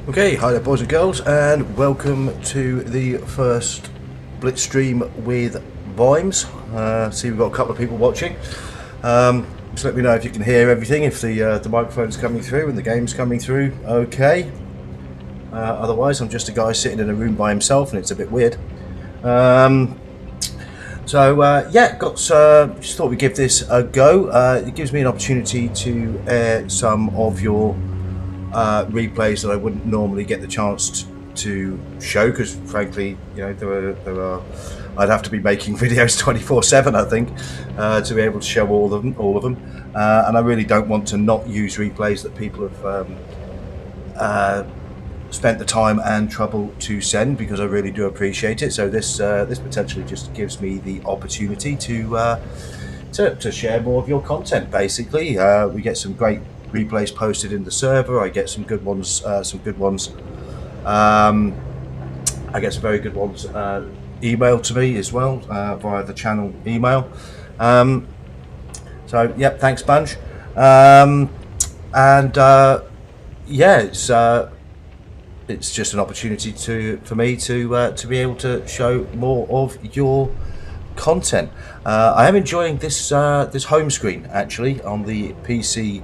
Okay, hi there boys and girls, and welcome to the first BlitzStream with Vimes. See, we've got a couple of people watching. Just let me know if you can hear everything, if the microphone's coming through and the game's coming through okay. Otherwise, I'm just a guy sitting in a room by himself and it's a bit weird. Just thought we'd give this a go. It gives me an opportunity to air some of your replays that I wouldn't normally get the chance to show, because frankly, you know, there are I'd have to be making videos 24/7, I think, to be able to show all of them, and I really don't want to not use replays that people have spent the time and trouble to send, because I really do appreciate it. So this potentially just gives me the opportunity to share more of your content. Basically, we get some great replays posted in the server. I get some good ones. I get some very good ones emailed to me as well via the channel email. So yep, thanks bunch. It's just an opportunity for me to be able to show more of your content. I am enjoying this home screen actually on the PC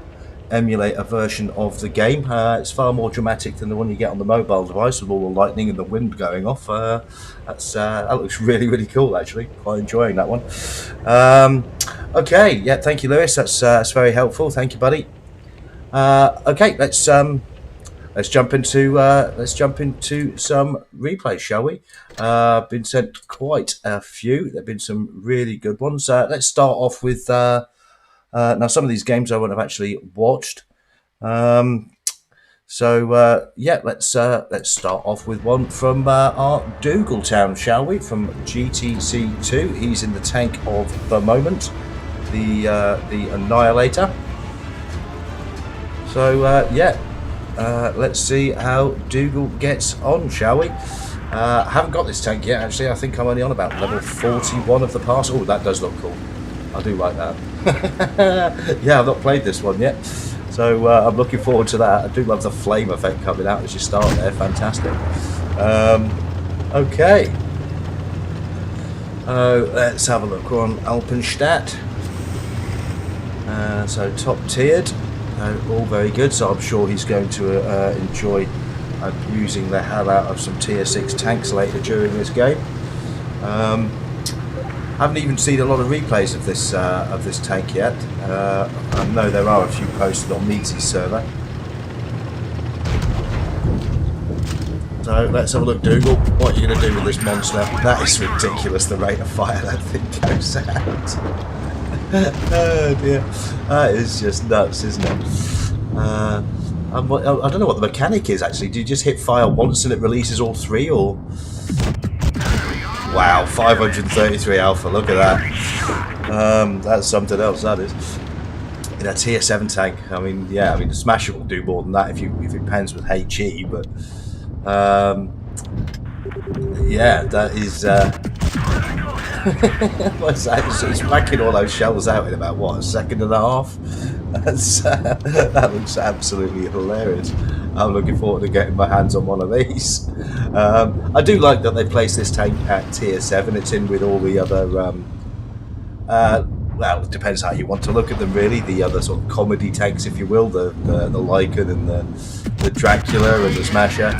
emulator version of the game. It's far more dramatic than the one you get on the mobile device with all the lightning and the wind going off. That looks really cool actually. Quite enjoying that one. Okay, yeah, thank you, Lewis. That's very helpful. Thank you, buddy. Okay, let's jump into some replays, shall we? Been sent quite a few. There've been some really good ones. Let's start off with now some of these games I won't have actually watched. Let's start off with one from our Dougal Town, shall we? From GTC2. He's in the tank of the moment, the Annihilator. So let's see how Dougal gets on, shall we? I haven't got this tank yet, actually. I think I'm only on about level 41 of the pass. Oh, that does look cool. I do like that. Yeah, I've not played this one yet, so I'm looking forward to that. I do love the flame effect coming out as you start there. Fantastic. Okay. Let's have a look. We're on Alpenstadt. So top tiered. All very good, so I'm sure he's going to enjoy abusing the hell out of some tier 6 tanks later during this game. Haven't even seen a lot of replays of this tank yet. I know there are a few posted on Measy's server. So let's have a look, Dougal. What are you going to do with this monster? That is ridiculous, the rate of fire that thing goes out. Oh dear, that is just nuts, isn't it? I don't know what the mechanic is actually. Do you just hit fire once and it releases all three, or? Wow, 533 alpha. Look at that. That's something else. That is. In a tier 7 tank. I mean, yeah. I mean, the Smasher will do more than that if it pens with HE, but yeah, that is. What's that? It's whacking all those shells out in about what, a second and a half. That looks absolutely hilarious. I'm looking forward to getting my hands on one of these. I do like that they placed this tank at tier 7. It's in with all the other well, it depends how you want to look at them really, the other sort of comedy tanks, if you will, the Lycan and the Dracula and the Smasher.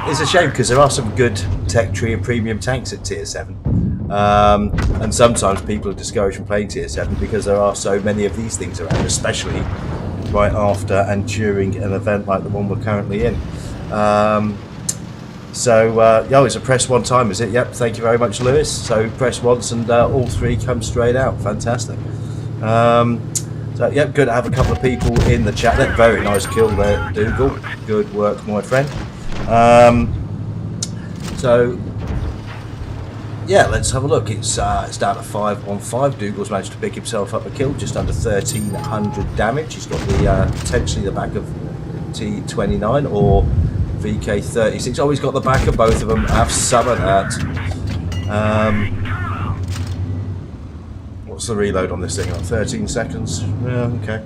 It's a shame because there are some good tech tree and premium tanks at tier 7, and sometimes people are discouraged from playing tier 7 because there are so many of these things around, especially right after and during an event like the one we're currently in. It's a press one time, is it? Yep, thank you very much, Lewis. So press once and all three come straight out. Fantastic. So yep, good to have a couple of people in the chat. That very nice kill there, Dougal. Good work, my friend. So yeah, let's have a look. It's down to 5-on-5. Dougal's managed to pick himself up a kill, just under 1300 damage. He's got the potentially the back of T29 or VK36. Oh, he's got the back of both of them. Have some of that. What's the reload on this thing? 13 seconds. Yeah, okay.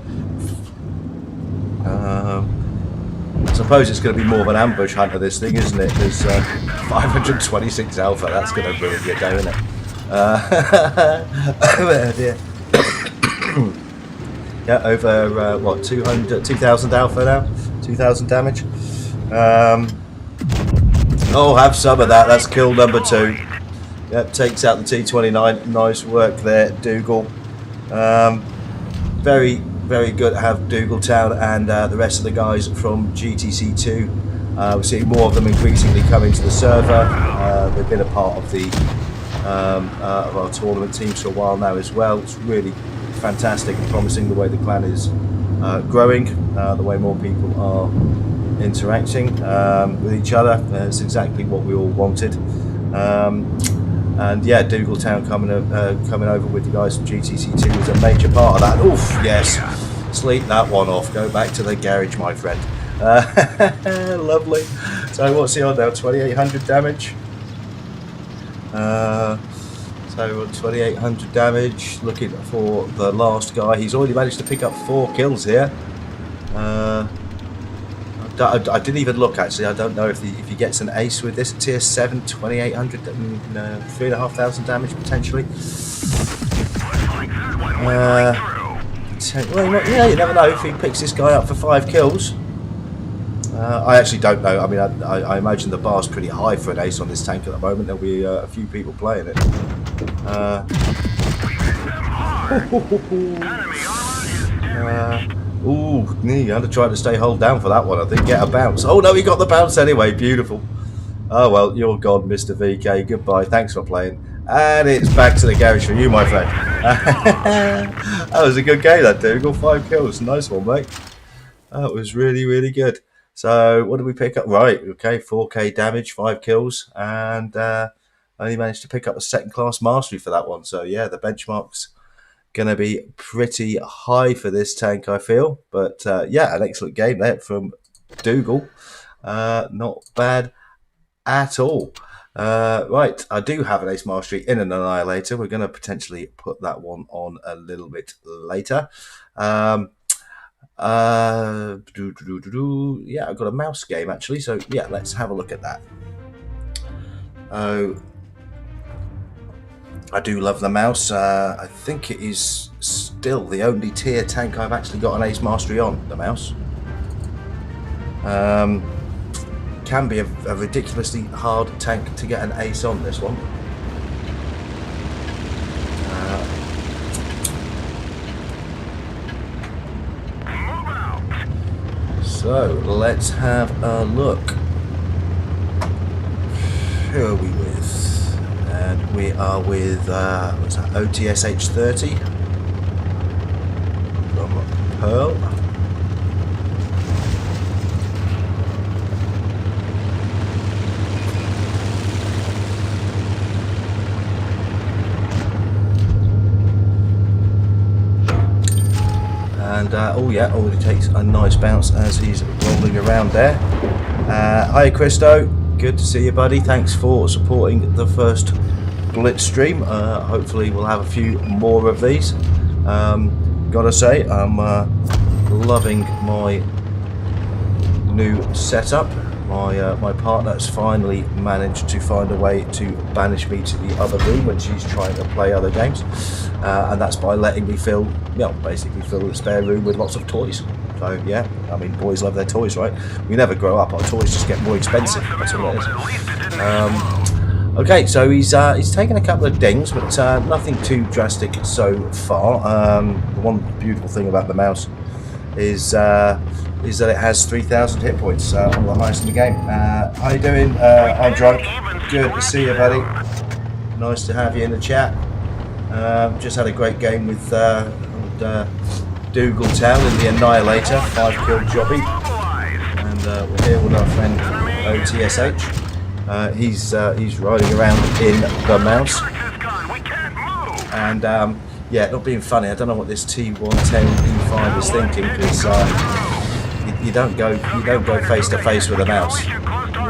I suppose it's going to be more of an ambush hunter, this thing, isn't it? There's 526 alpha. That's going to ruin your day, isn't it? Oh dear. Yeah, over what, 2,000 alpha now, 2,000 damage. Oh, have some of that. That's kill number 2. Yep, takes out the T29. Nice work there, Dougal. Very, very good to have Dougal Town and the rest of the guys from GTC2. We're seeing more of them increasingly come into the server. They've been a part of the of our tournament teams for a while now as well. It's really fantastic and promising the way the clan is growing, the way more people are interacting with each other. It's exactly what we all wanted. And yeah, Dougal Town coming over with the guys from GTC2 was a major part of that. Oof, yes, sleep that one off. Go back to the garage, my friend. Lovely. So what's he on now? 2,800 damage. So 2,800 damage. Looking for the last guy. He's already managed to pick up 4 kills here. I didn't even look, actually. I don't know if he gets an ace with this. Tier 7, 2,800, 3,500 damage potentially. Well, yeah, you never know if he picks this guy up for 5 kills. I actually don't know. I mean, I imagine the bar's pretty high for an ace on this tank at the moment. There'll be a few people playing it. Ooh, you had to try to stay hold down for that one. I think get a bounce. Oh no, he got the bounce anyway. Beautiful. Oh well, you're gone, Mr. VK. Goodbye. Thanks for playing. And it's back to the garage for you, my friend. That was a good game, that dude. Got 5 kills. Nice one, mate. That was really, really good. So what did we pick up? Right, okay, 4k damage, 5 kills, and only managed to pick up a 2nd class mastery for that one. So yeah, the benchmark's going to be pretty high for this tank, I feel. But yeah, an excellent game there from Dougal. Not bad at all. Right, I do have an ace mastery in an annihilator. We're going to potentially put that one on a little bit later. Yeah, I've got a mouse game actually, so yeah, let's have a look at that. I do love the mouse. I think it is still the only tier tank I've actually got an ace mastery on, the mouse. Can be a ridiculously hard tank to get an ace on, this one. So let's have a look. Who are we with? And we are with what's that? OTSH 30 from Pearl. And oh yeah, already takes a nice bounce as he's rolling around there. Hi Christo, good to see you, buddy. Thanks for supporting the first BlitzStream. Hopefully we'll have a few more of these. Gotta say, I'm loving my new setup. My partner has finally managed to find a way to banish me to the other room when she's trying to play other games, and that's by letting me basically fill the spare room with lots of toys. So yeah, I mean, boys love their toys, right? We never grow up; our toys just get more expensive. That's all it is. Okay, so he's taken a couple of dings, but nothing too drastic so far. The one beautiful thing about the mouse is that it has 3,000 hit points, one of the highest in the game. How you doing? I'm drunk. Good to see you, buddy. Nice to have you in the chat. Just had a great game with Dougal Town in the Annihilator, 5-kill jobby. And we're here with our friend OTSH. He's riding around in the mouse. And yeah, not being funny, I don't know what this T110 E5 is thinking, because you don't go face to face with a mouse. You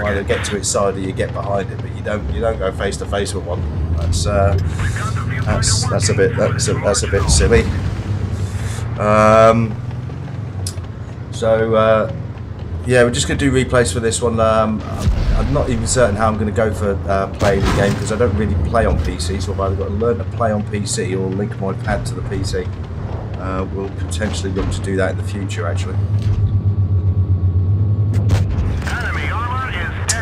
either get to its side or you get behind it, but you don't go face to face with one. That's a bit silly. So Yeah, we're just going to do replays for this one. I'm not even certain how I'm going to go for playing the game because I don't really play on PC, so I've either got to learn to play on PC or link my pad to the PC. We'll potentially look to do that in the future, actually.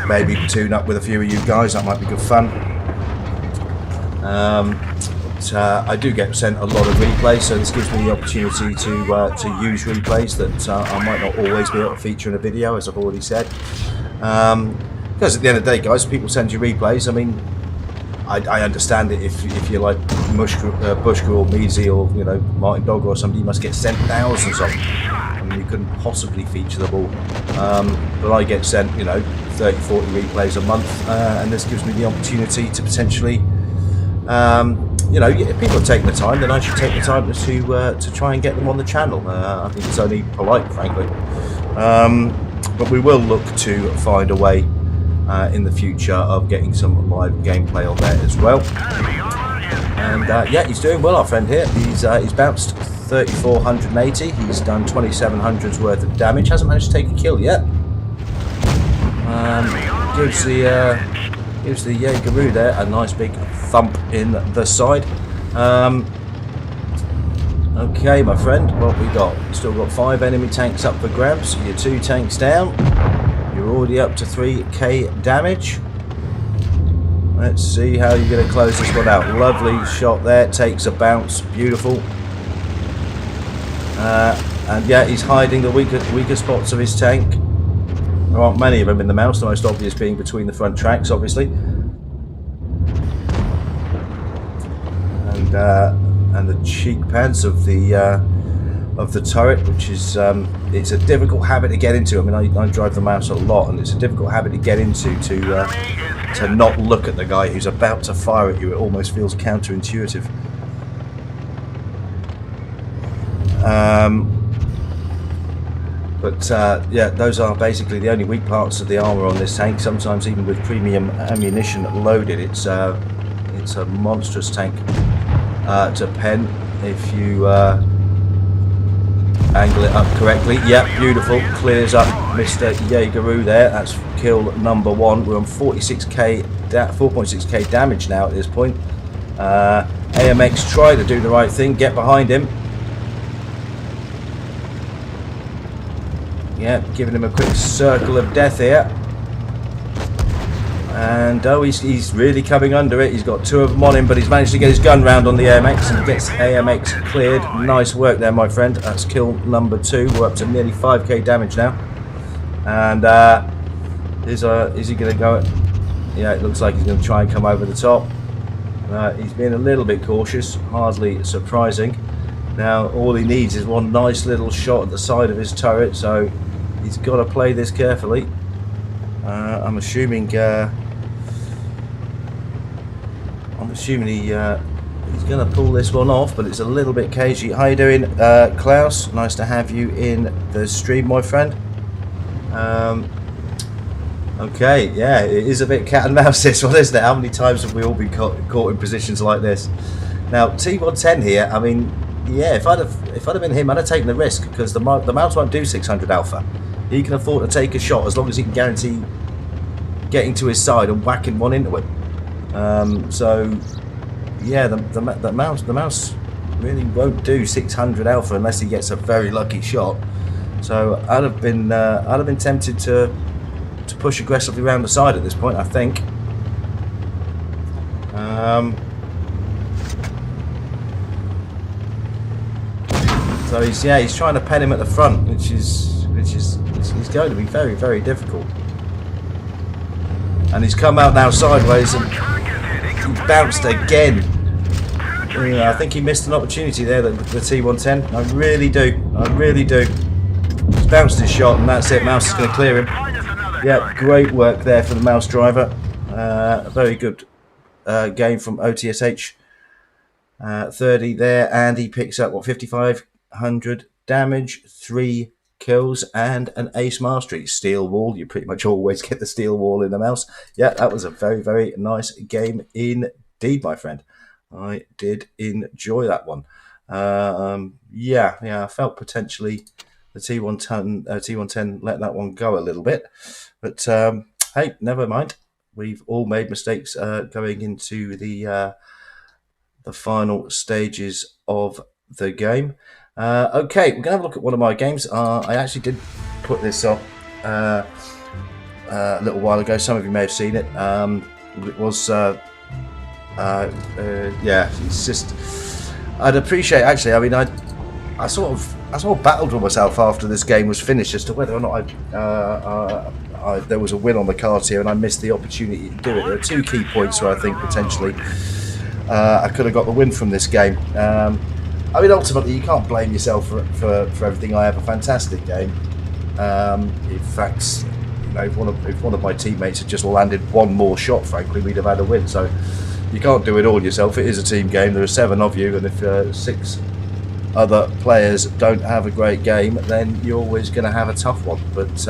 Maybe tune up with a few of you guys, that might be good fun. I do get sent a lot of replays, so this gives me the opportunity to use replays that I might not always be able to feature in a video, as I've already said. Because at the end of the day, guys, people send you replays. I mean, I understand it if you're like Bushka or Measy or Martin Dogger or somebody, you must get sent thousands of them. I mean, you couldn't possibly feature them all. But I get sent 30, 40 replays a month, and this gives me the opportunity to potentially. If people are taking the time, then I should take the time to try and get them on the channel. I think it's only polite, frankly. But we will look to find a way in the future of getting some live gameplay on there as well. And yeah, he's doing well, our friend here. He's bounced 3,480. He's done 2,700's worth of damage. Hasn't managed to take a kill yet. Gives the Jaegeroo there a nice big thump in the side. Okay, my friend, what we got? Still got 5 enemy tanks up for grabs. You're 2 tanks down. You're already up to 3k damage. Let's see how you're going to close this one out. Lovely shot there. Takes a bounce. Beautiful. And yeah, he's hiding the weaker spots of his tank. There aren't many of them in the mouse, the most obvious being between the front tracks, obviously. And the cheek pads of the turret, which is it's a difficult habit to get into. I mean, I drive the mouse a lot, and it's a difficult habit to get into to not look at the guy who's about to fire at you. It almost feels counterintuitive. But yeah, those are basically the only weak parts of the armor on this tank. Sometimes even with premium ammunition loaded, it's a monstrous tank to pen if you angle it up correctly. Yep, beautiful. Clears up Mr. Jaegeroo there. That's kill number 1. We're on 4.6k damage now at this point. AMX try to do the right thing, get behind him. Yeah, giving him a quick circle of death here. And oh, he's really coming under it. He's got 2 of them on him, but he's managed to get his gun round on the AMX and gets AMX cleared. Nice work there, my friend. That's kill number 2. We're up to nearly 5k damage now. And is he going to go? Yeah, it looks like he's going to try and come over the top. He's being a little bit cautious, hardly surprising. Now all he needs is one nice little shot at the side of his turret, so he's got to play this carefully. I'm assuming he's going to pull this one off, but it's a little bit cagey. How you doing, Klaus? Nice to have you in the stream, my friend. Okay, yeah, it is a bit cat and mouse this one, isn't it? How many times have we all been caught in positions like this? Now T110 here, I mean, yeah, if I'd have been him, I'd have taken the risk, because the mouse won't do 600 alpha. He can afford to take a shot as long as he can guarantee getting to his side and whacking one into it. So yeah, the mouse really won't do 600 alpha unless he gets a very lucky shot. So I'd have been tempted to push aggressively around the side at this point, I think. So he's trying to pen him at the front, which is going to be very, very difficult. And he's come out now sideways and he's bounced again. Yeah, I think he missed an opportunity there, the T110. I really do. He's bounced his shot and that's it. Mouse is going to clear him. Yeah, great work there for the mouse driver. A very good game from OTSH. 30 there, and he picks up what, 5,500 damage, 3 kills, and an ace mastery. Steel wall, you pretty much always get the steel wall in the mouse. Yeah, that was a very, very nice game indeed, my friend. I did enjoy that one. Yeah, I felt potentially the T110 let that one go a little bit. But hey, never mind. We've all made mistakes going into the final stages of the game. Okay, we're going to have a look at one of my games. I actually did put this up a little while ago. Some of you may have seen it. It was, yeah, it's just, I'd appreciate, actually, I mean, I sort of battled with myself after this game was finished as to whether or not there was a win on the cards here, and I missed the opportunity to do it. There are 2 key points where I think potentially I could have got the win from this game. I mean, ultimately, you can't blame yourself for everything. I have a fantastic game. In fact, you know, if one of my teammates had just landed one more shot, frankly, we'd have had a win. So you can't do it all yourself. It is a team game. There are 7 of you, and if 6 other players don't have a great game, then you're always going to have a tough one. But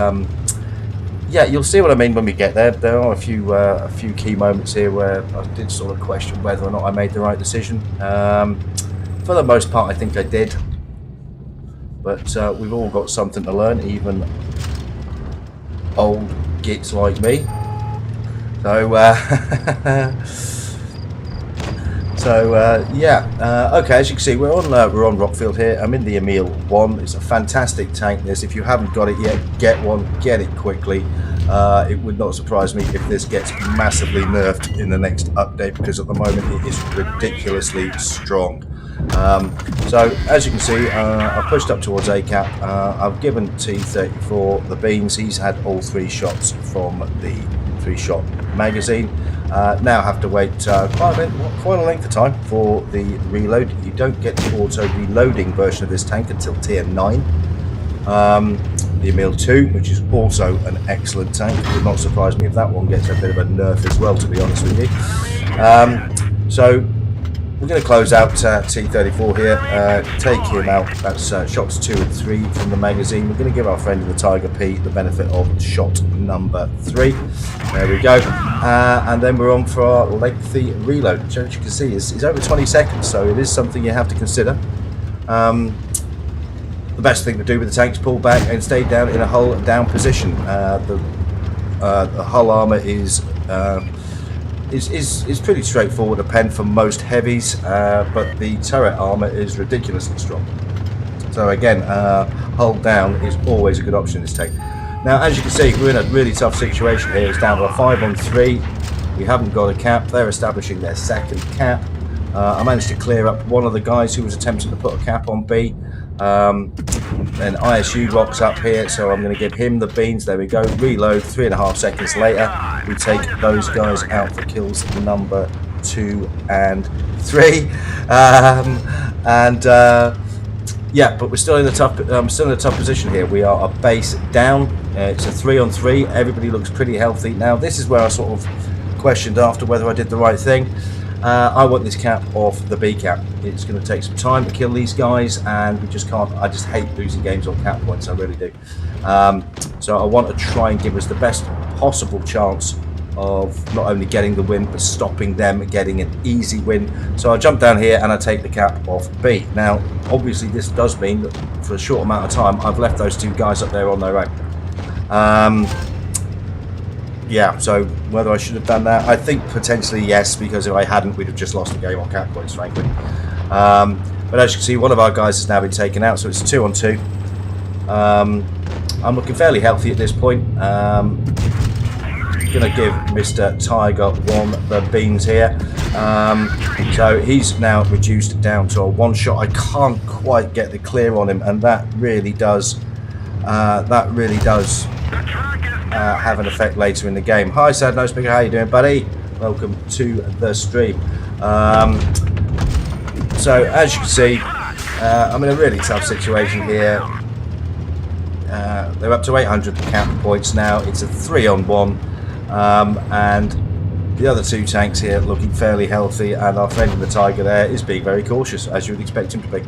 yeah, you'll see what I mean when we get there. There are a few key moments here where I did sort of question whether or not I made the right decision. For the most part, I think I did. But we've all got something to learn, even old gits like me. So yeah, okay. As you can see, we're on Rockfield here. I'm in the Emil 1. It's a fantastic tank. This, if you haven't got it yet, get one. Get it quickly. It would not surprise me if this gets massively nerfed in the next update, because at the moment it is ridiculously strong. So as you can see, I've pushed up towards A cap. I've given T34 the beans. He's had all 3 shots from the 3-shot magazine. Now have to wait quite a length of time for the reload. You don't get the auto reloading version of this tank until tier 9. The Emil 2, which is also an excellent tank. It would not surprise me if that one gets a bit of a nerf as well, to be honest with you. So we're going to close out T34 here, take him out. That's shots 2 and 3 from the magazine. We're going to give our friend in the Tiger P the benefit of shot number 3. There we go. And then we're on for our lengthy reload, which, as you can see, is over 20 seconds, so it is something you have to consider. The best thing to do with the tank is pull back and stay down in a hull down position. The hull armour is pretty straightforward to pen for most heavies, but the turret armour is ridiculously strong. So again, hull down is always a good option in this tank. Now, as you can see, we're in a really tough situation here. It's down to a 5-on-3. We haven't got a cap. They're establishing their second cap. I managed to clear up one of the guys who was attempting to put a cap on B. Then ISU rocks up here, so I'm going to give him the beans. There we go. Reload. 3.5 seconds later, we take those guys out for kills number 2 and 3. Yeah, but we're still in a tough position here. We are a base down. It's a 3-on-3. Everybody looks pretty healthy. Now, this is where I sort of questioned after whether I did the right thing. I want this cap off the B cap. It's going to take some time to kill these guys, and we just can't. I just hate losing games on cap points. I really do. So I want to try and give us the best possible chance of not only getting the win, but stopping them getting an easy win. So I jump down here and I take the cap off B. Now, obviously, this does mean that for a short amount of time, I've left those 2 guys up there on their own. Yeah, so whether I should have done that, I think potentially yes, because if I hadn't, we'd have just lost the game on cap points, frankly. But as you can see, one of our guys has now been taken out, so it's 2-on-2. I'm looking fairly healthy at this point. Going to give Mr. Tiger 1 the beans here. So he's now reduced down to a 1 shot. I can't quite get the clear on him, and that really does have an effect later in the game. Hi, Sad No Speaker, how you doing, buddy? Welcome to the stream. So as you can see, I'm in a really tough situation here. They're up to 800 cap points now. It's a 3-on-1, and the other 2 tanks here looking fairly healthy, and our friend in the Tiger there is being very cautious, as you would expect him to be.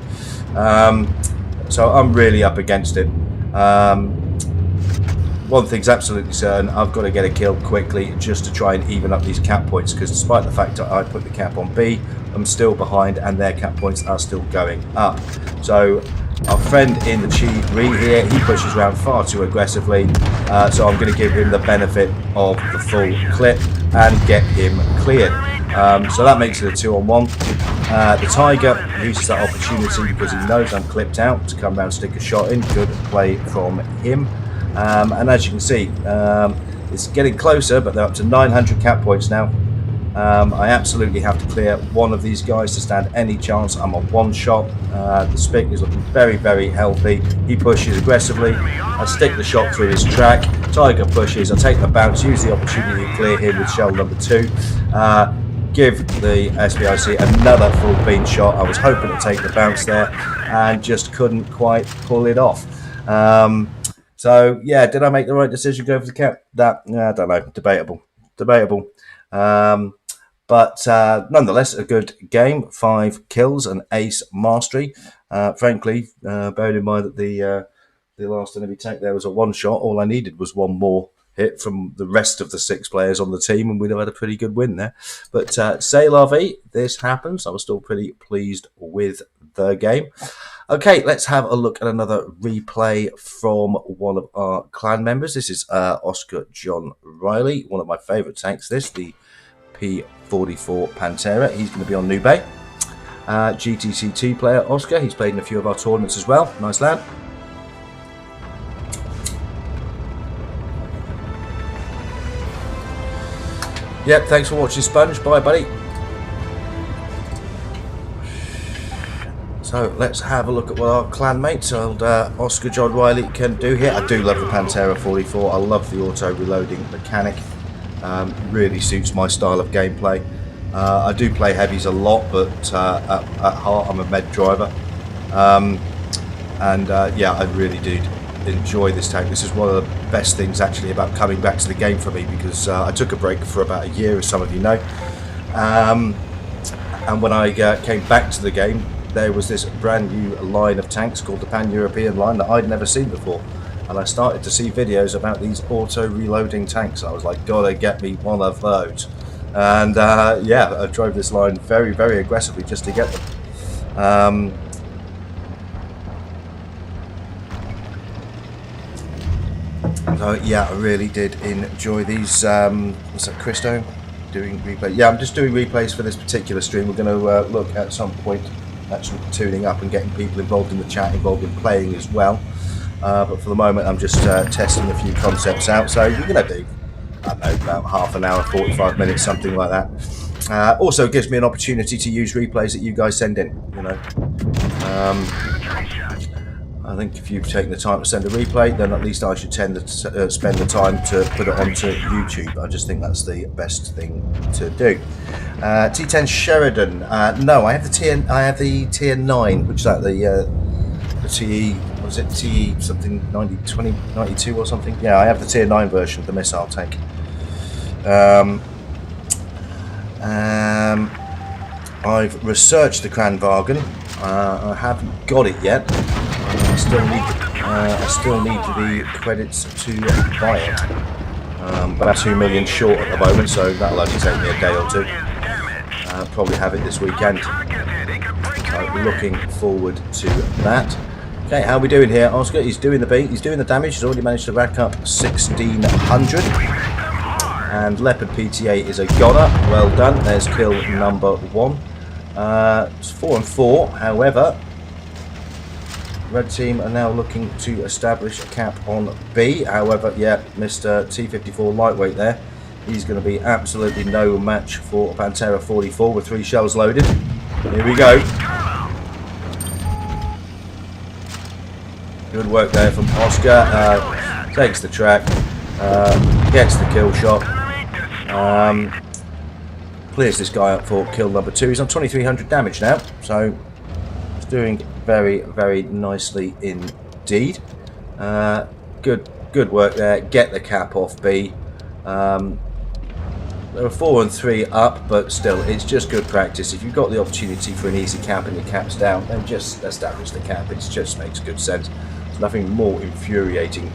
So I'm really up against it. One thing's absolutely certain, I've got to get a kill quickly just to try and even up these cap points, because despite the fact that I put the cap on B, I'm still behind and their cap points are still going up. So Our friend in the Chi here, he pushes around far too aggressively, so I'm going to give him the benefit of the full clip and get him cleared. So that makes it a 2-on-1. The Tiger uses that opportunity because he knows I'm clipped out to come round and stick a shot in. Good play from him. And as you can see, it's getting closer, but they're up to 900 cap points now. I absolutely have to clear one of these guys to stand any chance. I'm on one shot. The Spick is looking very, very healthy. He pushes aggressively. I stick the shot through his track. Tiger pushes. I take the bounce, use the opportunity to clear him with shell number 2. Give the SBIC another full bean shot. I was hoping to take the bounce there and just couldn't quite pull it off. So yeah, did I make the right decision going for the cap? I don't know. Debatable. But nonetheless, a good game. 5 kills, an ace mastery. Frankly, bearing in mind that the last enemy tank there was a one shot, all I needed was one more hit from the rest of the 6 players on the team, and we'd have had a pretty good win there. But c'est la vie, this happens. I was still pretty pleased with the game. Okay, let's have a look at another replay from one of our clan members. This is Oscar John Riley, one of my favourite tanks. This, the P44 Pantera. He's going to be on Nube. GTC2 player Oscar. He's played in a few of our tournaments as well. Nice lad. Yep, thanks for watching, Sponge. Bye, buddy. So let's have a look at what our clan mates, old Oscar John Riley, can do here. I do love the Pantera 44. I love the auto reloading mechanic. Really suits my style of gameplay. I do play heavies a lot, but at heart I'm a med driver. Yeah, I really do enjoy this tank. This is one of the best things actually about coming back to the game for me, because I took a break for about a year, as some of you know. And when I came back to the game, there was this brand new line of tanks called the Pan-European line that I'd never seen before. And I started to see videos about these auto-reloading tanks. I was like, gotta get me one of those. And yeah, I drove this line very, very aggressively just to get them. So yeah, I really did enjoy these. Was that Christo doing replay? Yeah, I'm just doing replays for this particular stream. We're going to look at some point actually tuning up and getting people involved in the chat, involved in playing as well. But for the moment, I'm just testing a few concepts out. So you're going to do, I don't know, about half an hour, 45 minutes, something like that. Also gives me an opportunity to use replays that you guys send in, you know. I think if you've taken the time to send a replay, then at least I should tend to spend the time to put it onto YouTube. I just think that's the best thing to do. T10 Sheridan. No, I have the tier 9, which is that the TE, was it TE something 92 or something? Yeah, I have the tier 9 version of the missile tank. I've researched the Kranvagen. I haven't got it yet. I still need the credits to buy it. But I'm 2 million short at the moment, so that'll only take me a day or 2. Probably have it this weekend. So looking forward to that. Okay, how are we doing here, Oscar? He's doing the beat. He's doing the damage. He's already managed to rack up 1600. And Leopard PTA is a goner. Well done. There's kill number 1. It's 4 and 4. However, Red team are now looking to establish a cap on B. However, yeah, Mr. T54 lightweight there. He's going to be absolutely no match for Pantera 44 with 3 shells loaded. Here we go. Good work there from Oscar. Takes the track, gets the kill shot, clears this guy up for kill number 2. He's on 2300 damage now, so he's doing very, very nicely indeed. Good work there. Get the cap off B. There are 4 and 3 up, but still, it's just good practice. If you've got the opportunity for an easy cap and your cap's down, then just establish the cap. It just makes good sense. There's nothing more infuriating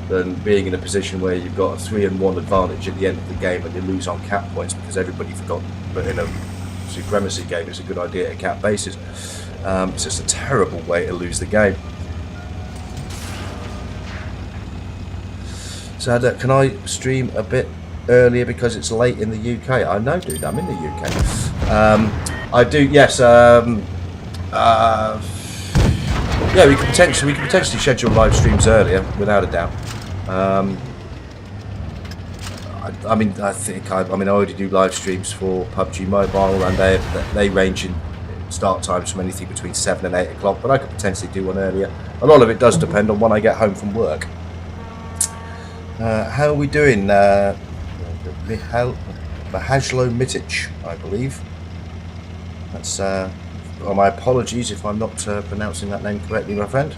than being in a position where you've got a 3 and 1 advantage at the end of the game and you lose on cap points because everybody forgot. But in a supremacy game, it's a good idea to cap bases. It's just a terrible way to lose the game. So can I stream a bit earlier because it's late in the UK? I know, dude. I'm in the UK. I do. Yes. Yeah, we could potentially schedule live streams earlier, without a doubt. I mean, I already do live streams for PUBG Mobile, and they range in start times from anything between 7 and 8 o'clock. But I could potentially do one earlier. A lot of it does depend on when I get home from work. How are we doing? Mahajlo Mitic, I believe. That's. Well, my apologies if I'm not pronouncing that name correctly, my friend.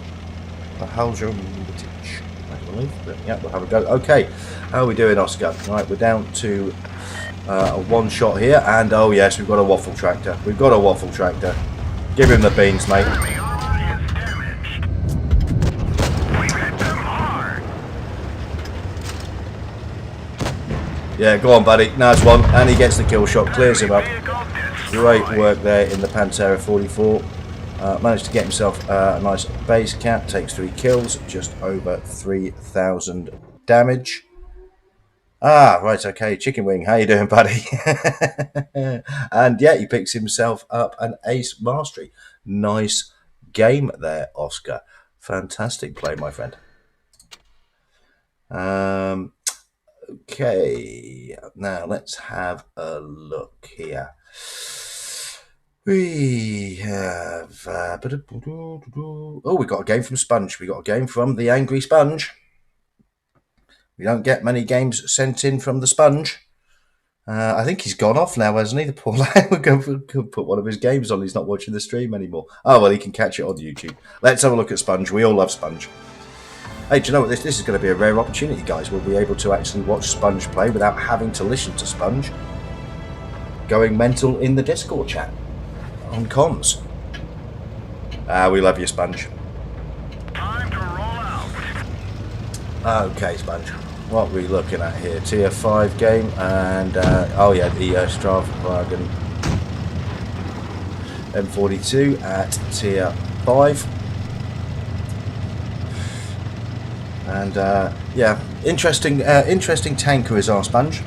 Mahajlo Mitic, I believe. But yeah, we'll have a go. Okay, how are we doing, Oscar? Right, we're down to a one shot here, and oh yes, we've got a waffle tractor. We've got a waffle tractor. Give him the beans, mate. Yeah, go on, buddy. Nice one. And he gets the kill shot, clears him up. Great work there in the Pantera 44. Managed to get himself a nice base cap. Takes 3 kills, just over 3,000 damage. Ah, right, okay. Chicken Wing, how you doing, buddy? And yeah, he picks himself up an ace mastery. Nice game there, Oscar. Fantastic play, my friend. Okay, now let's have a look here. We have oh, we got a game from Sponge. We got a game from the Angry Sponge. We don't get many games sent in from the Sponge. I think he's gone off now, hasn't he? The poor lad. We're going to put one of his games on. He's not watching the stream anymore. Oh well, he can catch it on YouTube. Let's have a look at Sponge. We all love Sponge. Hey, do you know what? This is going to be a rare opportunity, guys. We'll be able to actually watch Sponge play without having to listen to Sponge going mental in the Discord chat on comms. We love you, Sponge. Time to roll out. Okay, Sponge. What are we looking at here? Tier 5 game, and oh yeah, the Strafwagen M42 at Tier 5. And yeah, interesting tanker is our Sponge.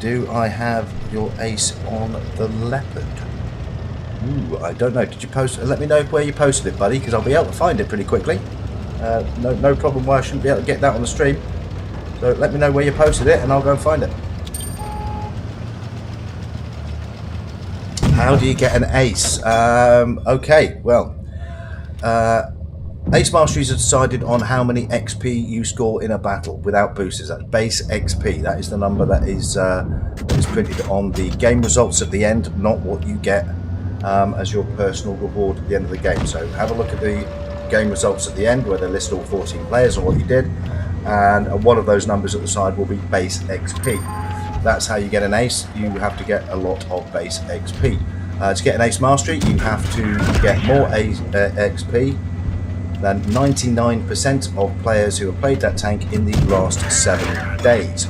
Do I have your ace on the Leopard? Ooh, I don't know. Did you post? Let me know where you posted it, buddy, because I'll be able to find it pretty quickly. No problem why I shouldn't be able to get that on the stream. So let me know where you posted it, and I'll go and find it. How do you get an ace? Okay, well. Ace Masteries are decided on how many XP you score in a battle without boosters. That's base XP. That is the number that is printed on the game results at the end, not what you get as your personal reward at the end of the game. So have a look at the game results at the end where they list all 14 players and what you did, and one of those numbers at the side will be base XP. That's how you get an ace. You have to get a lot of base XP. To get an Ace Mastery, you have to get more XP than 99% of players who have played that tank in the last 7 days.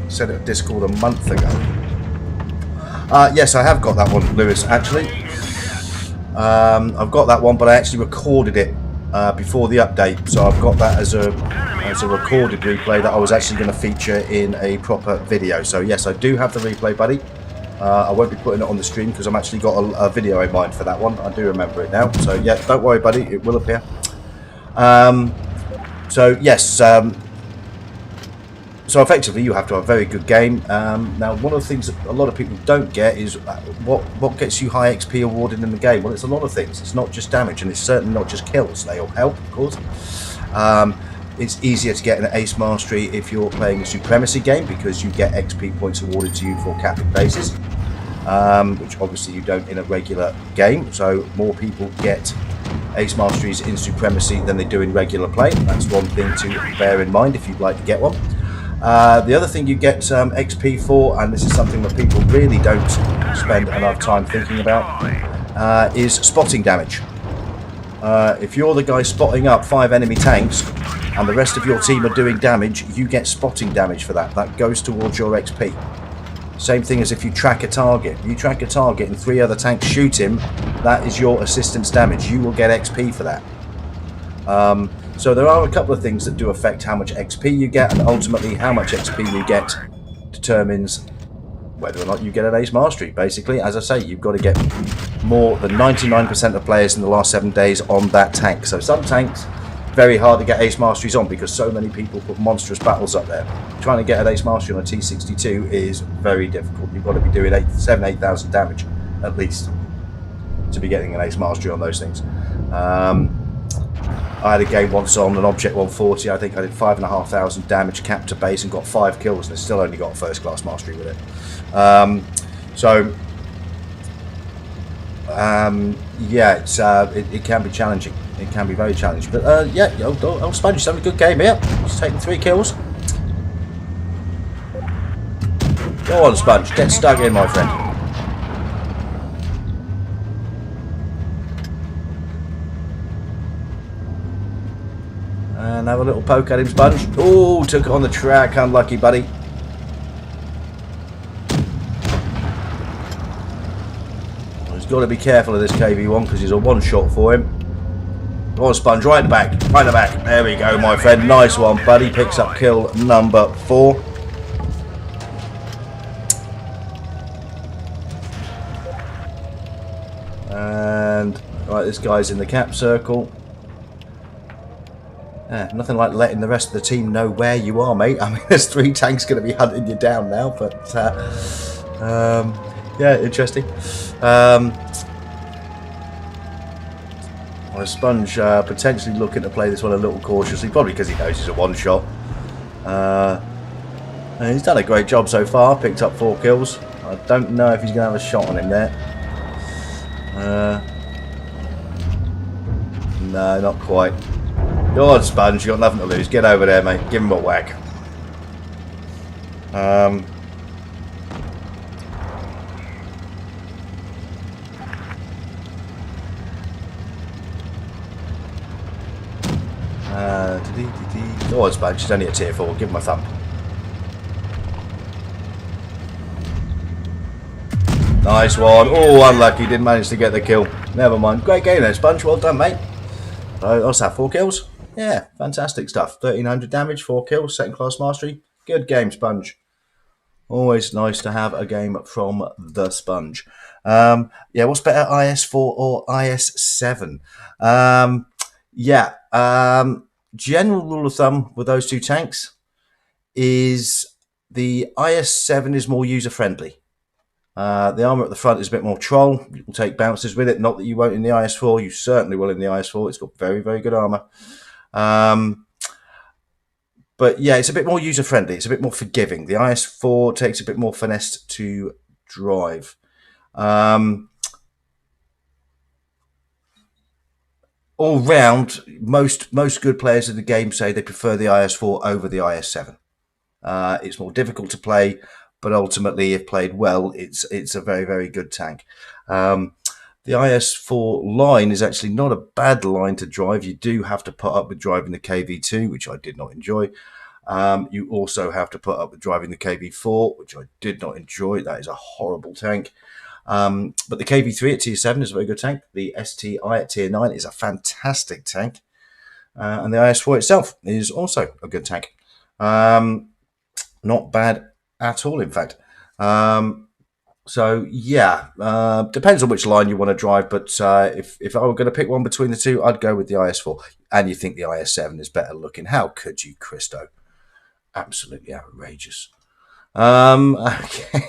Said it at Discord a month ago. Yes, I have got that one, Lewis, actually. I've got that one, but I actually recorded it before the update, so I've got that as a recorded replay that I was actually going to feature in a proper video. So yes, I do have the replay, buddy. I won't be putting it on the stream because I've actually got a video in mind for that one. I do remember it now. So yeah, don't worry, buddy. It will appear. So yes. So effectively, you have to have a very good game. Now, one of the things that a lot of people don't get is what gets you high XP awarded in the game. Well, it's a lot of things. It's not just damage, and it's certainly not just kills. They all help, of course. It's easier to get an Ace Mastery if you're playing a Supremacy game because you get XP points awarded to you for capping bases, which obviously you don't in a regular game. So more people get Ace Masteries in Supremacy than they do in regular play. That's one thing to bear in mind if you'd like to get one. The other thing you get XP for, and this is something that people really don't spend enough time thinking about, is spotting damage. If you're the guy spotting up 5 enemy tanks and the rest of your team are doing damage, you get spotting damage for that. That goes towards your XP. Same thing as if you track a target. You track a target and 3 other tanks shoot him, that is your assistance damage. You will get XP for that. So there are a couple of things that do affect how much XP you get, and ultimately how much XP you get determines whether or not you get an ace mastery. Basically, as I say, you've got to get more than 99% of players in the last 7 days on that tank. So some tanks, very hard to get ace masteries on because so many people put monstrous battles up there. Trying to get an ace mastery on a T62 is very difficult. You've got to be doing 8,000 damage at least to be getting an ace mastery on those things. I had a game once on an Object 140. I think I did 5,500 damage capped to base and got 5 kills, and I still only got first class mastery with it. Yeah, it can be challenging. It can be very challenging. But yeah, old Sponge is having a good game here. He's taking 3 kills. Go on, Sponge. Get stuck in, my friend. And have a little poke at him, Sponge. Oh, took it on the track. Unlucky, buddy. Well, he's got to be careful of this KV1 because he's a one-shot for him. Go on, Sponge. Right in the back. Right in the back. There we go, my friend. Nice one, buddy. Picks up kill number 4. And right, this guy's in the cap circle. Nothing like letting the rest of the team know where you are, mate. I mean, there's 3 tanks going to be hunting you down now, but yeah, interesting. Well, Sponge potentially looking to play this one a little cautiously, probably because he knows he's a one-shot. And he's done a great job so far, picked up 4 kills. I don't know if he's going to have a shot on him there. No, not quite. Go on, Sponge, you got nothing to lose. Get over there, mate. Give him a whack. Go on, Sponge, he's only a tier 4. Give him a thump. Nice one. Oh, unlucky. Didn't manage to get the kill. Never mind. Great game there, Sponge. Well done, mate. What's that? 4 kills? Yeah, fantastic stuff. 1,300 damage, 4 kills, 2nd class mastery. Good game, Sponge. Always nice to have a game from the Sponge. Yeah, what's better, IS4 or IS7? General rule of thumb with those 2 tanks is the IS7 is more user-friendly. The armour at the front is a bit more troll. You will take bounces with it. Not that you won't in the IS4. You certainly will in the IS4. It's got very, very good armour. But yeah, it's a bit more user-friendly. It's a bit more forgiving. The IS4 takes a bit more finesse to drive. All round, most good players of the game say they prefer the IS4 over the IS7. It's more difficult to play, but ultimately, if played well, it's a very, very good tank. The IS4 line is actually not a bad line to drive. You do have to put up with driving the KV2, which I did not enjoy. You also have to put up with driving the KV4, which I did not enjoy. That is a horrible tank. But the KV3 at tier 7 is a very good tank. The STI at tier 9 is a fantastic tank. And the IS4 itself is also a good tank. Not bad at all, in fact. So yeah, depends on which line you want to drive, but if I were going to pick one between the 2, I'd go with the IS4. And you think the IS7 is better looking. How could you, Christo? Absolutely outrageous. Okay.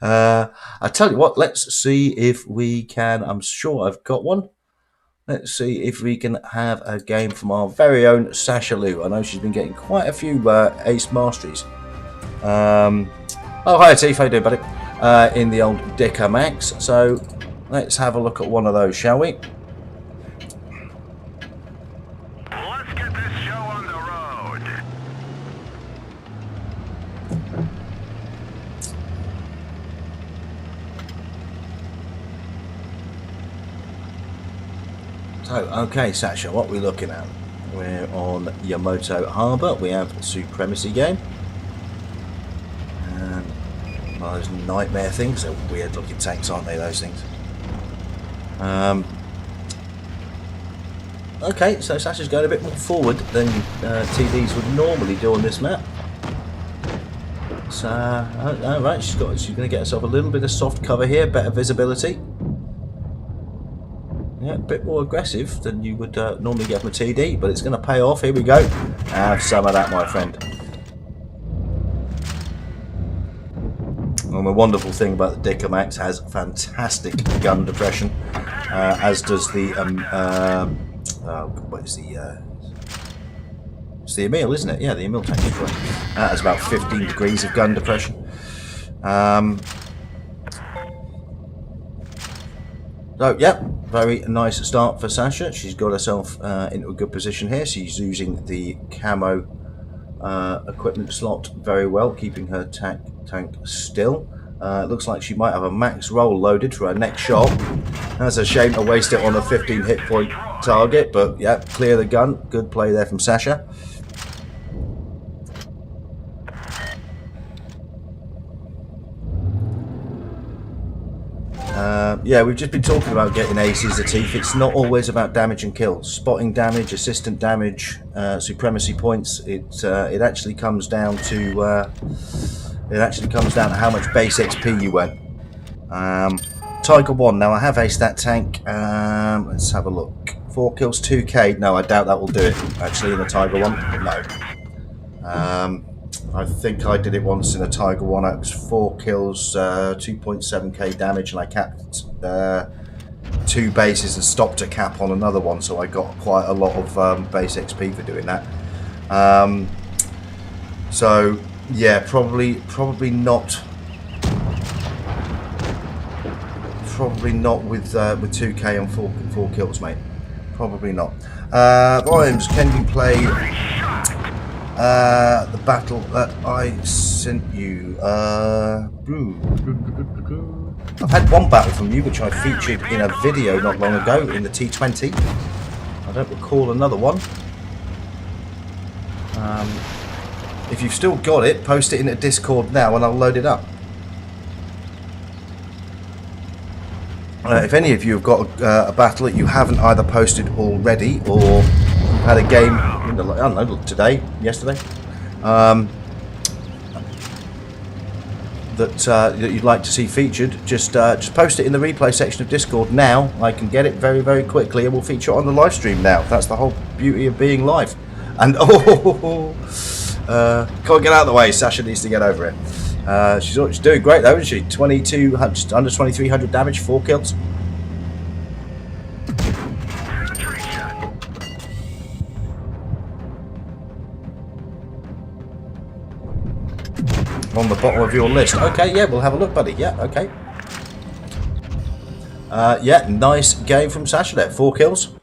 I tell you what, let's see if we can, I'm sure I've got one. Let's see if we can have a game from our very own Sasha Lou. I know she's been getting quite a few ace masteries. Oh, hi, Tiff. How you doing, buddy? In the old Dicker Max. So let's have a look at one of those, shall we? Let's get this show on the road. So, okay, Sasha, what are we looking at? We're on Yamato Harbour. We have a Supremacy game. And those nightmare things, they're weird looking tanks, aren't they, those things? Okay, so Sasha's going a bit more forward than TDs would normally do on this map. So, alright, she's going to get herself a little bit of soft cover here, better visibility. Yeah, a bit more aggressive than you would normally get from a TD, but it's going to pay off. Here we go. Have some of that, my friend. And the wonderful thing about the Dicker Max has fantastic gun depression, as does the what is the it's the Emil, isn't it? Yeah, the Emil tank. That has about 15 degrees of gun depression. So, yeah, very nice start for Sasha. She's got herself into a good position here. She's using the camo equipment slot very well, keeping her tank still. It looks like she might have a max roll loaded for her next shot. That's a shame to waste it on a 15 hit point target, but yeah, clear the gun. Good play there from Sasha. Yeah, we've just been talking about getting aces, Atif. It's not always about damage and kills. Spotting damage, assistant damage, supremacy points. It actually comes down to how much base XP you went. Tiger 1. Now I have aced that tank. Let's have a look. 4 kills, 2k. No, I doubt that will do it. Actually, in the Tiger 1, no. I think I did it once in a Tiger 1. It was 4 kills, 2.7k damage, and I capped 2 bases and stopped a cap on another one, so I got quite a lot of base XP for doing that. So yeah, probably not. Probably not with 2k and 4 kills, mate. Probably not. Vimes, can you play the battle that I sent you? I've had one battle from you, which I featured in a video not long ago in the T20. I don't recall another one. If you've still got it, post it in the Discord now and I'll load it up. If any of you have got a battle that you haven't either posted already or you've had a game, I don't know, today, yesterday, that you'd like to see featured, just post it in the replay section of Discord now. I can get it very, very quickly and we'll feature it on the live stream now. That's the whole beauty of being live. And can't get out of the way. Sasha needs to get over it. She's doing great though, isn't she? 2200, under 2300 damage, 4 kills. On the bottom of your list. Okay, yeah, we'll have a look, buddy. Yeah, okay. Yeah, nice game from Sasha there. 4 kills.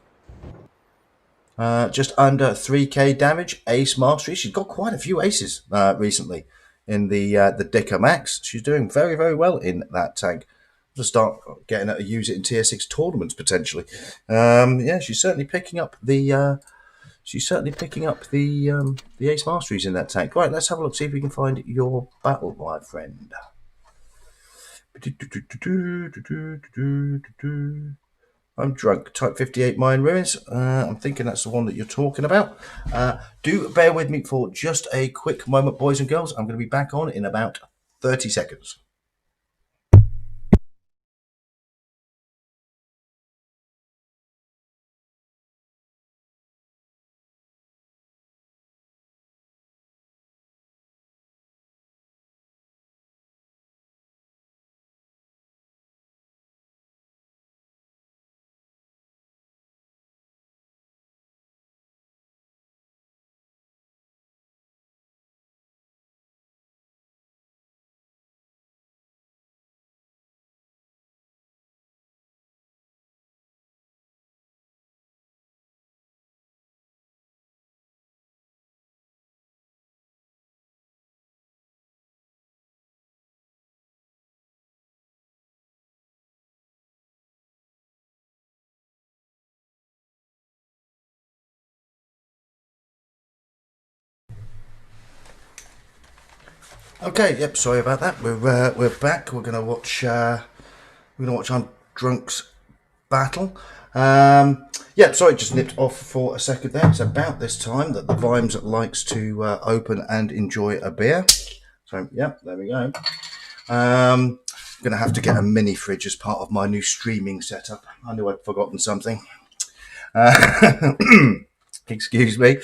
Just under 3k damage. Ace mastery. She's got quite a few aces recently in the Dicker Max. She's doing very, very well in that tank. I'll just start getting her to use it in tier 6 tournaments potentially. Yeah, she's certainly picking up the ace masteries in that tank. Right, let's have a look, see if we can find your battle, my friend. I'm drunk. Type 58 Mine Ruins. I'm thinking that's the one that you're talking about. Do bear with me for just a quick moment, boys and girls. I'm going to be back on in about 30 seconds. Okay, yep. Sorry about that. We're back. We're gonna watch. We're gonna watch on Drunk's battle. Yeah, sorry, just nipped off for a second there. It's about this time that the Vimes likes to open and enjoy a beer. So, yeah, there we go. I'm going to have to get a mini fridge as part of my new streaming setup. I knew I'd forgotten something. Excuse me.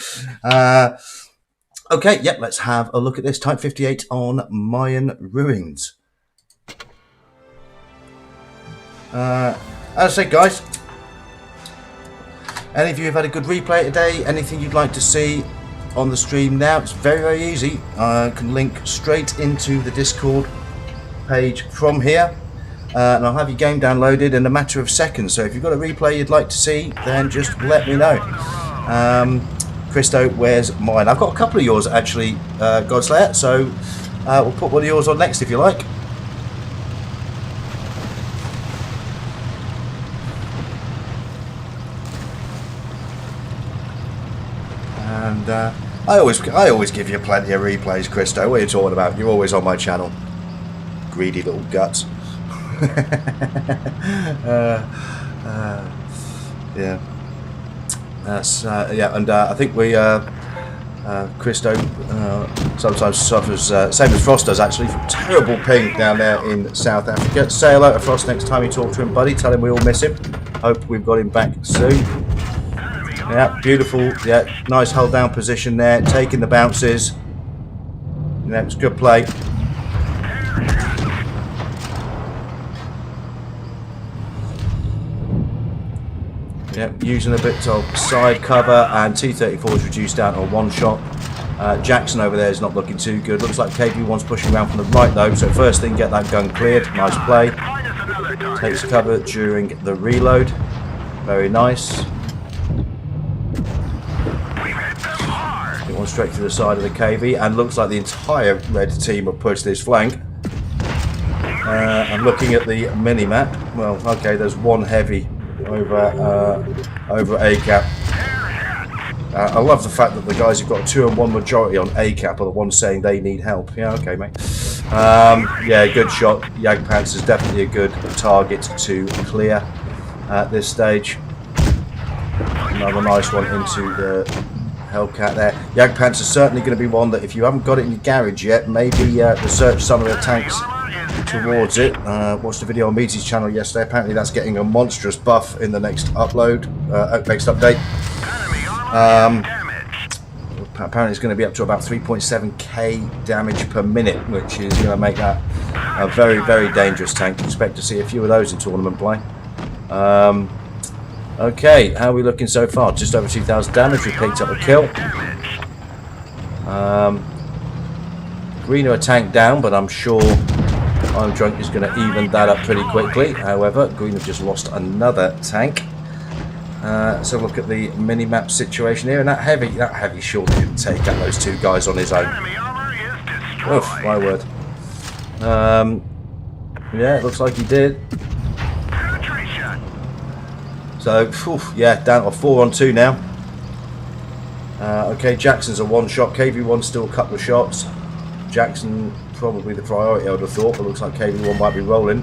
Okay, yep, let's have a look at this. Type 58 on Mayan Ruins. As I said, guys, any of you have had a good replay today, anything you'd like to see on the stream now, it's very, very easy. I can link straight into the Discord page from here. And I'll have your game downloaded in a matter of seconds. So if you've got a replay you'd like to see, then just let me know. Christo, where's mine? I've got a couple of yours actually, Godslayer. So we'll put one of yours on next if you like. And I always give you plenty of replays, Christo. What are you talking about? You're always on my channel. Greedy little guts. Yeah. That's yeah, and I think we Christo sometimes suffers, same as Frost does actually, from terrible ping down there in South Africa. Say hello to Frost next time you talk to him, buddy. Tell him we all miss him. Hope we've got him back soon. Yeah, beautiful. Yeah, nice hold down position there, taking the bounces. Yeah, it's good play. Yep, using a bit of side cover, and T-34 is reduced down to a one shot. Jackson over there is not looking too good. Looks like KB1's pushing around from the right though, so first thing, get that gun cleared. Nice play. Takes cover during the reload. Very nice. Get one straight to the side of the KV, and looks like the entire red team have pushed this flank. I'm looking at the mini-map. Well, okay, there's one heavy over A-cap. I love the fact that the guys who've got a 2-1 majority on A-cap are the ones saying they need help. Yeah, okay, mate. Yeah, good shot. Jagdpants is definitely a good target to clear at this stage. Another nice one into the Hellcat there. Jagdpants is certainly going to be one that if you haven't got it in your garage yet, maybe research some of the tanks towards it. Watched the video on Meaty's channel yesterday. Apparently that's getting a monstrous buff in the next upload, next update. Apparently it's going to be up to about 3.7k damage per minute, which is going to make that a very, very dangerous tank. Expect to see a few of those in tournament play. Okay, how are we looking so far? Just over 2,000 damage. We picked up a kill. Greeno a tank down, but I'm sure I'm Drunk is going to even that up pretty quickly. However, Green have just lost another tank. So look at the mini-map situation here, and that heavy surely didn't take out those two guys on his own. Oof, my word. Yeah, it looks like he did. So, yeah, down to 4-on-2 now. Okay, Jackson's a one-shot. KV1's still a couple of shots. Jackson probably the priority, I would have thought, but looks like KV1 might be rolling.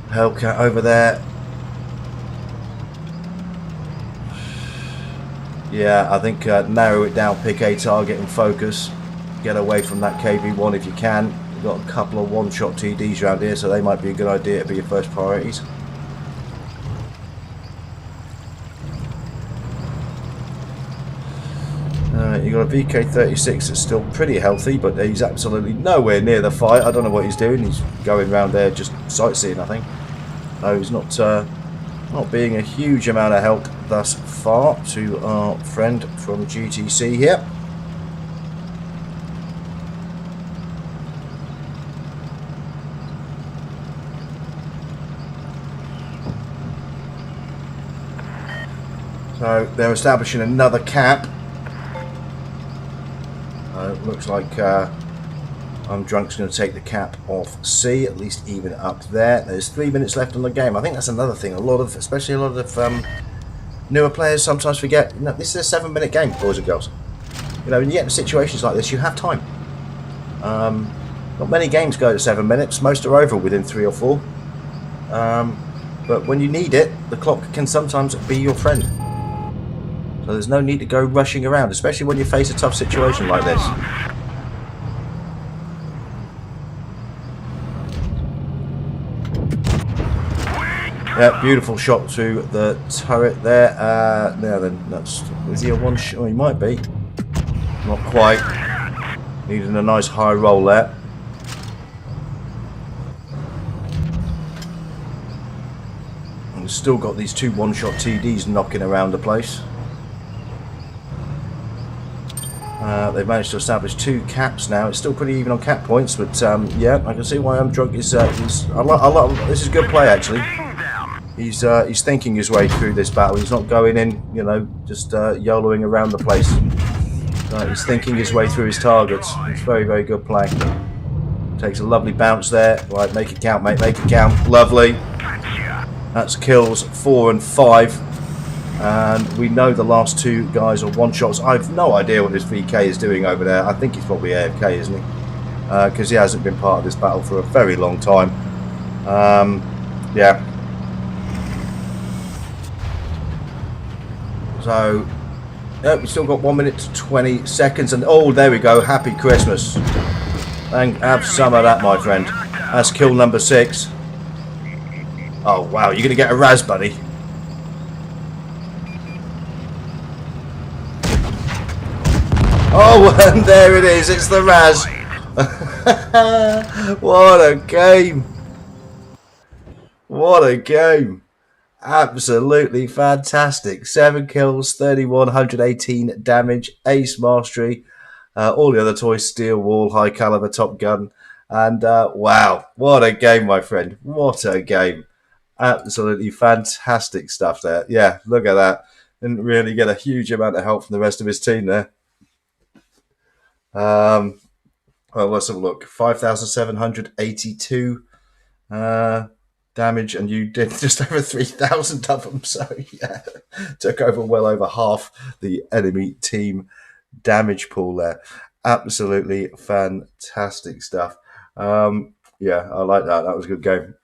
Hellcat over there. Yeah, I think narrow it down, pick a target and focus. Get away from that KV1 if you can. We've got a couple of one-shot TDs around here, so they might be a good idea to be your first priorities. You've got a VK36 that's still pretty healthy, but he's absolutely nowhere near the fight. I don't know what he's doing. He's going around there just sightseeing, I think. No, he's not being a huge amount of help thus far to our friend from GTC here. So they're establishing another cap. Looks like I'm Drunk's going to take the cap off C, at least even up there. There's 3 minutes left on the game. I think that's another thing. Especially a lot of newer players sometimes forget. You know, this is a 7-minute game, boys and girls. You know, when you get in situations like this, you have time. Not many games go to 7 minutes. Most are over within 3 or 4. But when you need it, the clock can sometimes be your friend. So there's no need to go rushing around, especially when you face a tough situation like this. Yeah, beautiful shot through the turret there. Now then, is he a one shot? Oh, he might be. Not quite. Needing a nice high roll there. And we've still got these 2 one-shot TDs knocking around the place. They've managed to establish 2 caps now. It's still pretty even on cap points, but yeah, I can see why I'm drunk. This is good play actually. He's thinking his way through this battle. He's not going in, you know, just YOLOing around the place. He's thinking his way through his targets. It's very, very good play. Takes a lovely bounce there. Right, make it count, mate. Make it count. Lovely. That's kills 4 and 5. And we know the last 2 guys are one-shots. I've no idea what this VK is doing over there. I think he's probably AFK, isn't he? Because he hasn't been part of this battle for a very long time. Yeah. So, yeah, we've still got 1 minute to 20 seconds. And, oh, there we go. Happy Christmas. Have some of that, my friend. That's kill number 6. Oh, wow. You're going to get a Raz, buddy. Oh, and there it is. It's the Raz. What a game. What a game. Absolutely fantastic. 7 kills, 3,118 damage, ace mastery. All the other toys, steel wall, high caliber, top gun. And wow, what a game, my friend. What a game. Absolutely fantastic stuff there. Yeah, look at that. Didn't really get a huge amount of help from the rest of his team there. Well, let's have a look. 5,782 damage, and you did just over 3,000 of them. So yeah, took over well over half the enemy team damage pool there. Absolutely fantastic stuff. Yeah, I like that. That was a good game.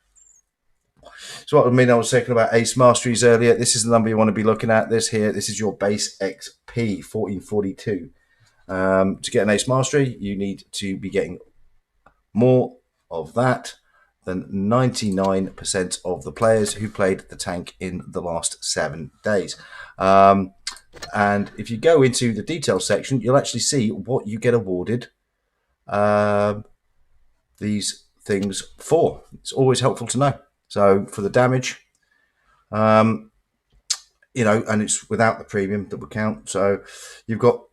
So what I mean, I was talking about ace masteries earlier. This is the number you want to be looking at. This is your base XP, 1442. To get an ace mastery, you need to be getting more of that than 99% of the players who played the tank in the last 7 days. And if you go into the details section, you'll actually see what you get awarded these things for. It's always helpful to know. So for the damage, you know, and it's without the premium that would count. So you've got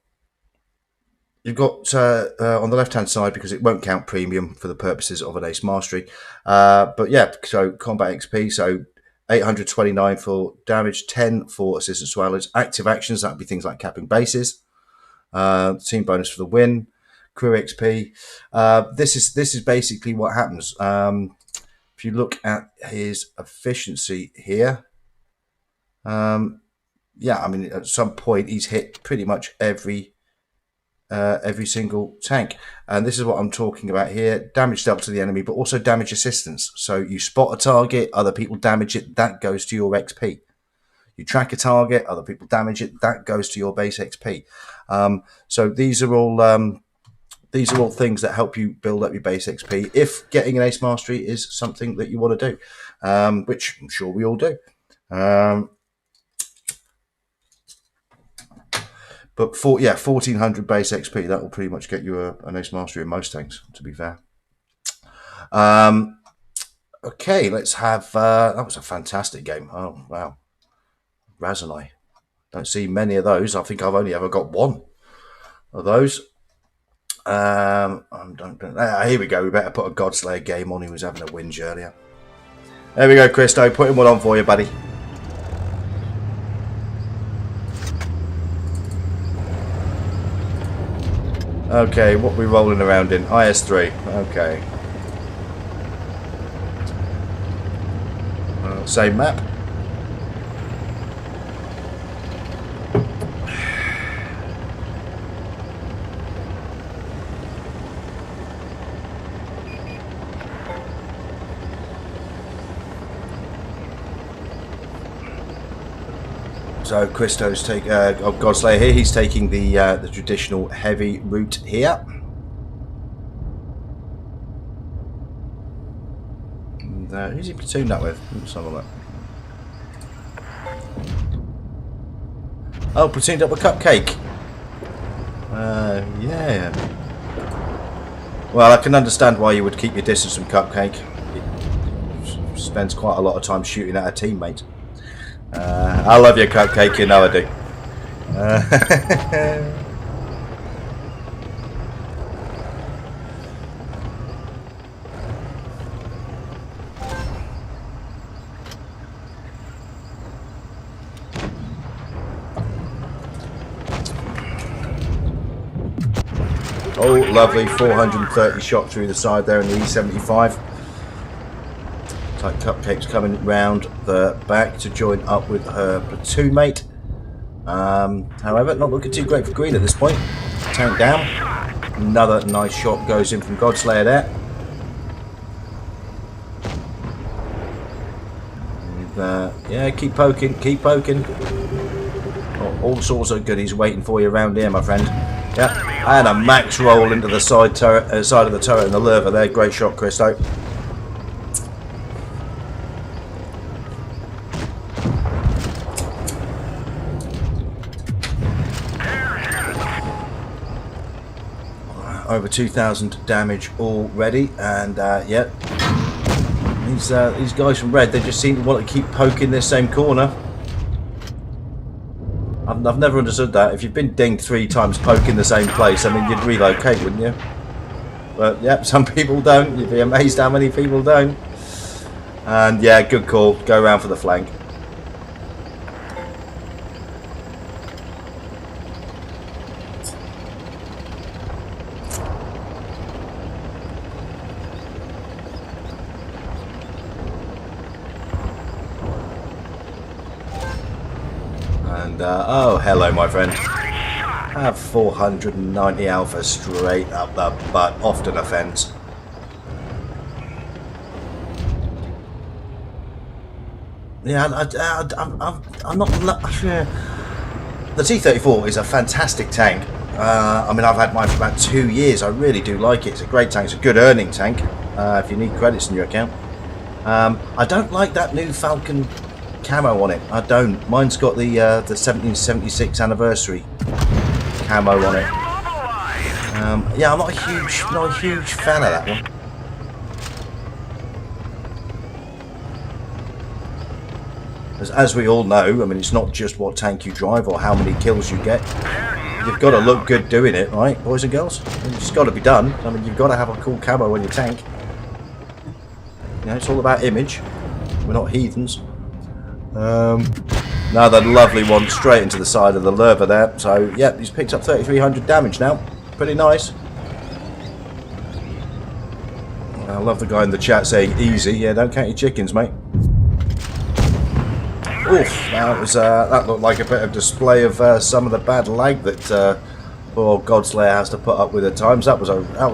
on the left hand side, because it won't count premium for the purposes of an ace mastery. But yeah, so combat XP, so 829 for damage, 10 for assistance to allies. Active actions, that would be things like capping bases. Team bonus for the win. Crew XP. This is basically what happens. If you look at his efficiency here, yeah, I mean, at some point he's hit pretty much every single tank, and this is what I'm talking about here. Damage dealt to the enemy, but also damage assistance. So you spot a target, other people damage it, that goes to your XP. You track a target, other people damage it, that goes to your base XP. So these are all things that help you build up your base XP if getting an ace mastery is something that you want to do, which I'm sure we all do. But 1,400 base XP, that will pretty much get you an ace mastery in most tanks, to be fair. Okay, let's have... that was a fantastic game. Oh, wow. Raz and I. Don't see many of those. I think I've only ever got one of those. Here we go. We better put a Godslayer game on. He was having a whinge earlier. There we go, Christo. Putting one on for you, buddy. Okay, what are we rolling around in? IS-3. Okay. Same map. So Christo's Godslayer here. He's taking the traditional heavy route here. And, who's he platooned that with? Let's have a look. Oh, platooned up with Cupcake. Yeah. Well, I can understand why you would keep your distance from Cupcake. He spends quite a lot of time shooting at a teammate. I love you, Cupcake. You know I do. Oh, lovely, 430 shot through the side there in the E75. Looks like Cupcake's coming round the back to join up with her platoon mate. However, not looking too great for green at this point. Tank down. Another nice shot goes in from Godslayer there. And, yeah, keep poking, keep poking. Oh, all sorts of goodies waiting for you around here, my friend. Yeah, I had a max roll into the side of the turret and the lurver there. Great shot, Christo. Over 2,000 damage already, and yeah, these guys from red, they just seem to want to keep poking this same corner. I've never understood that. If you've been dinged 3 times poking the same place, I mean, you'd relocate, wouldn't you? But yeah, some people don't. You'd be amazed how many people don't. And yeah, good call. Go around for the flank. And oh, hello, my friend. Have 490 alpha straight up the butt. Often offends. Yeah, I'm not. The T-34 is a fantastic tank. I mean, I've had mine for about 2 years. I really do like it. It's a great tank. It's a good earning tank. If you need credits in your account. I don't like that new Falcon camo on it. I don't. Mine's got the 1776 anniversary camo on it. Yeah, I'm not a huge fan of that one. As we all know, I mean, it's not just what tank you drive or how many kills you get. You've got to look good doing it, right, boys and girls? It's got to be done. I mean, you've got to have a cool camo on your tank. You know, it's all about image. We're not heathens. Now that lovely one straight into the side of the lurver there. So, yeah, he's picked up 3,300 damage now. Pretty nice. I love the guy in the chat saying easy. Yeah, don't count your chickens, mate. Oof, that looked like a bit of display of some of the bad lag that poor Godslayer has to put up with at times. That was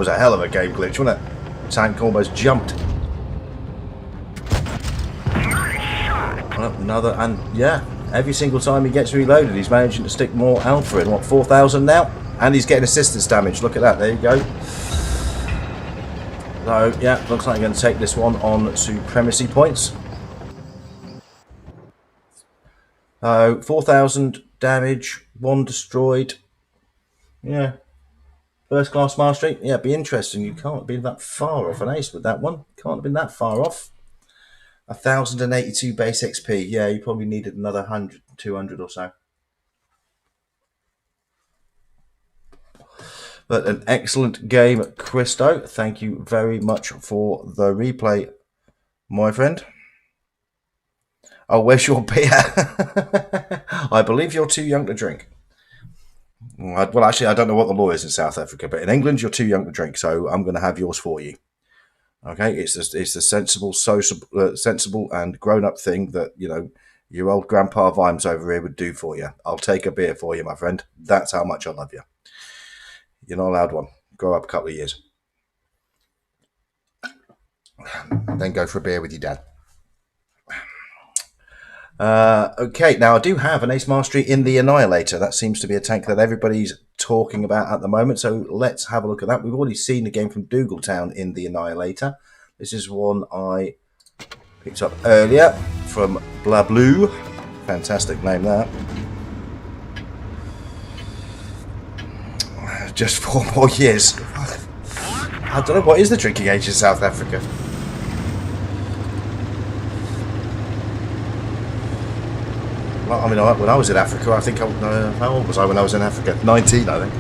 a hell of a game glitch, wasn't it? The tank almost jumped. Another, and yeah, every single time he gets reloaded, he's managing to stick more alpha in. What, 4,000 now? And he's getting assistance damage. Look at that. There you go. So yeah, looks like I'm going to take this one on supremacy points. 4,000 damage, 1 destroyed. Yeah. First class mastery. Yeah, it'd be interesting. You can't have been that far off an ace with that one. Can't have been that far off. 1,082 base XP. Yeah, you probably needed another 100, 200 or so. But an excellent game, Christo. Thank you very much for the replay, my friend. Oh, where's your beer? I believe you're too young to drink. Well, actually, I don't know what the law is in South Africa, but in England, you're too young to drink, so I'm going to have yours for you. Okay, it's the sensible, sensible and grown-up thing that, you know, your old grandpa Vimes over here would do for you. I'll take a beer for you, my friend. That's how much I love you. You're not allowed one. Grow up a couple of years. Then go for a beer with your dad. Okay, now I do have an Ace Mastery in the Annihilator. That seems to be a tank that everybody's talking about at the moment. So let's have a look at that. We've already seen the game from Dougaltown in the Annihilator. This is one I picked up earlier from Blablu. Fantastic name that. Just 4 more years. I don't know, what is the drinking age in South Africa? Well, I mean, when I was in Africa, I think, how old was I when I was in Africa? 19, I think.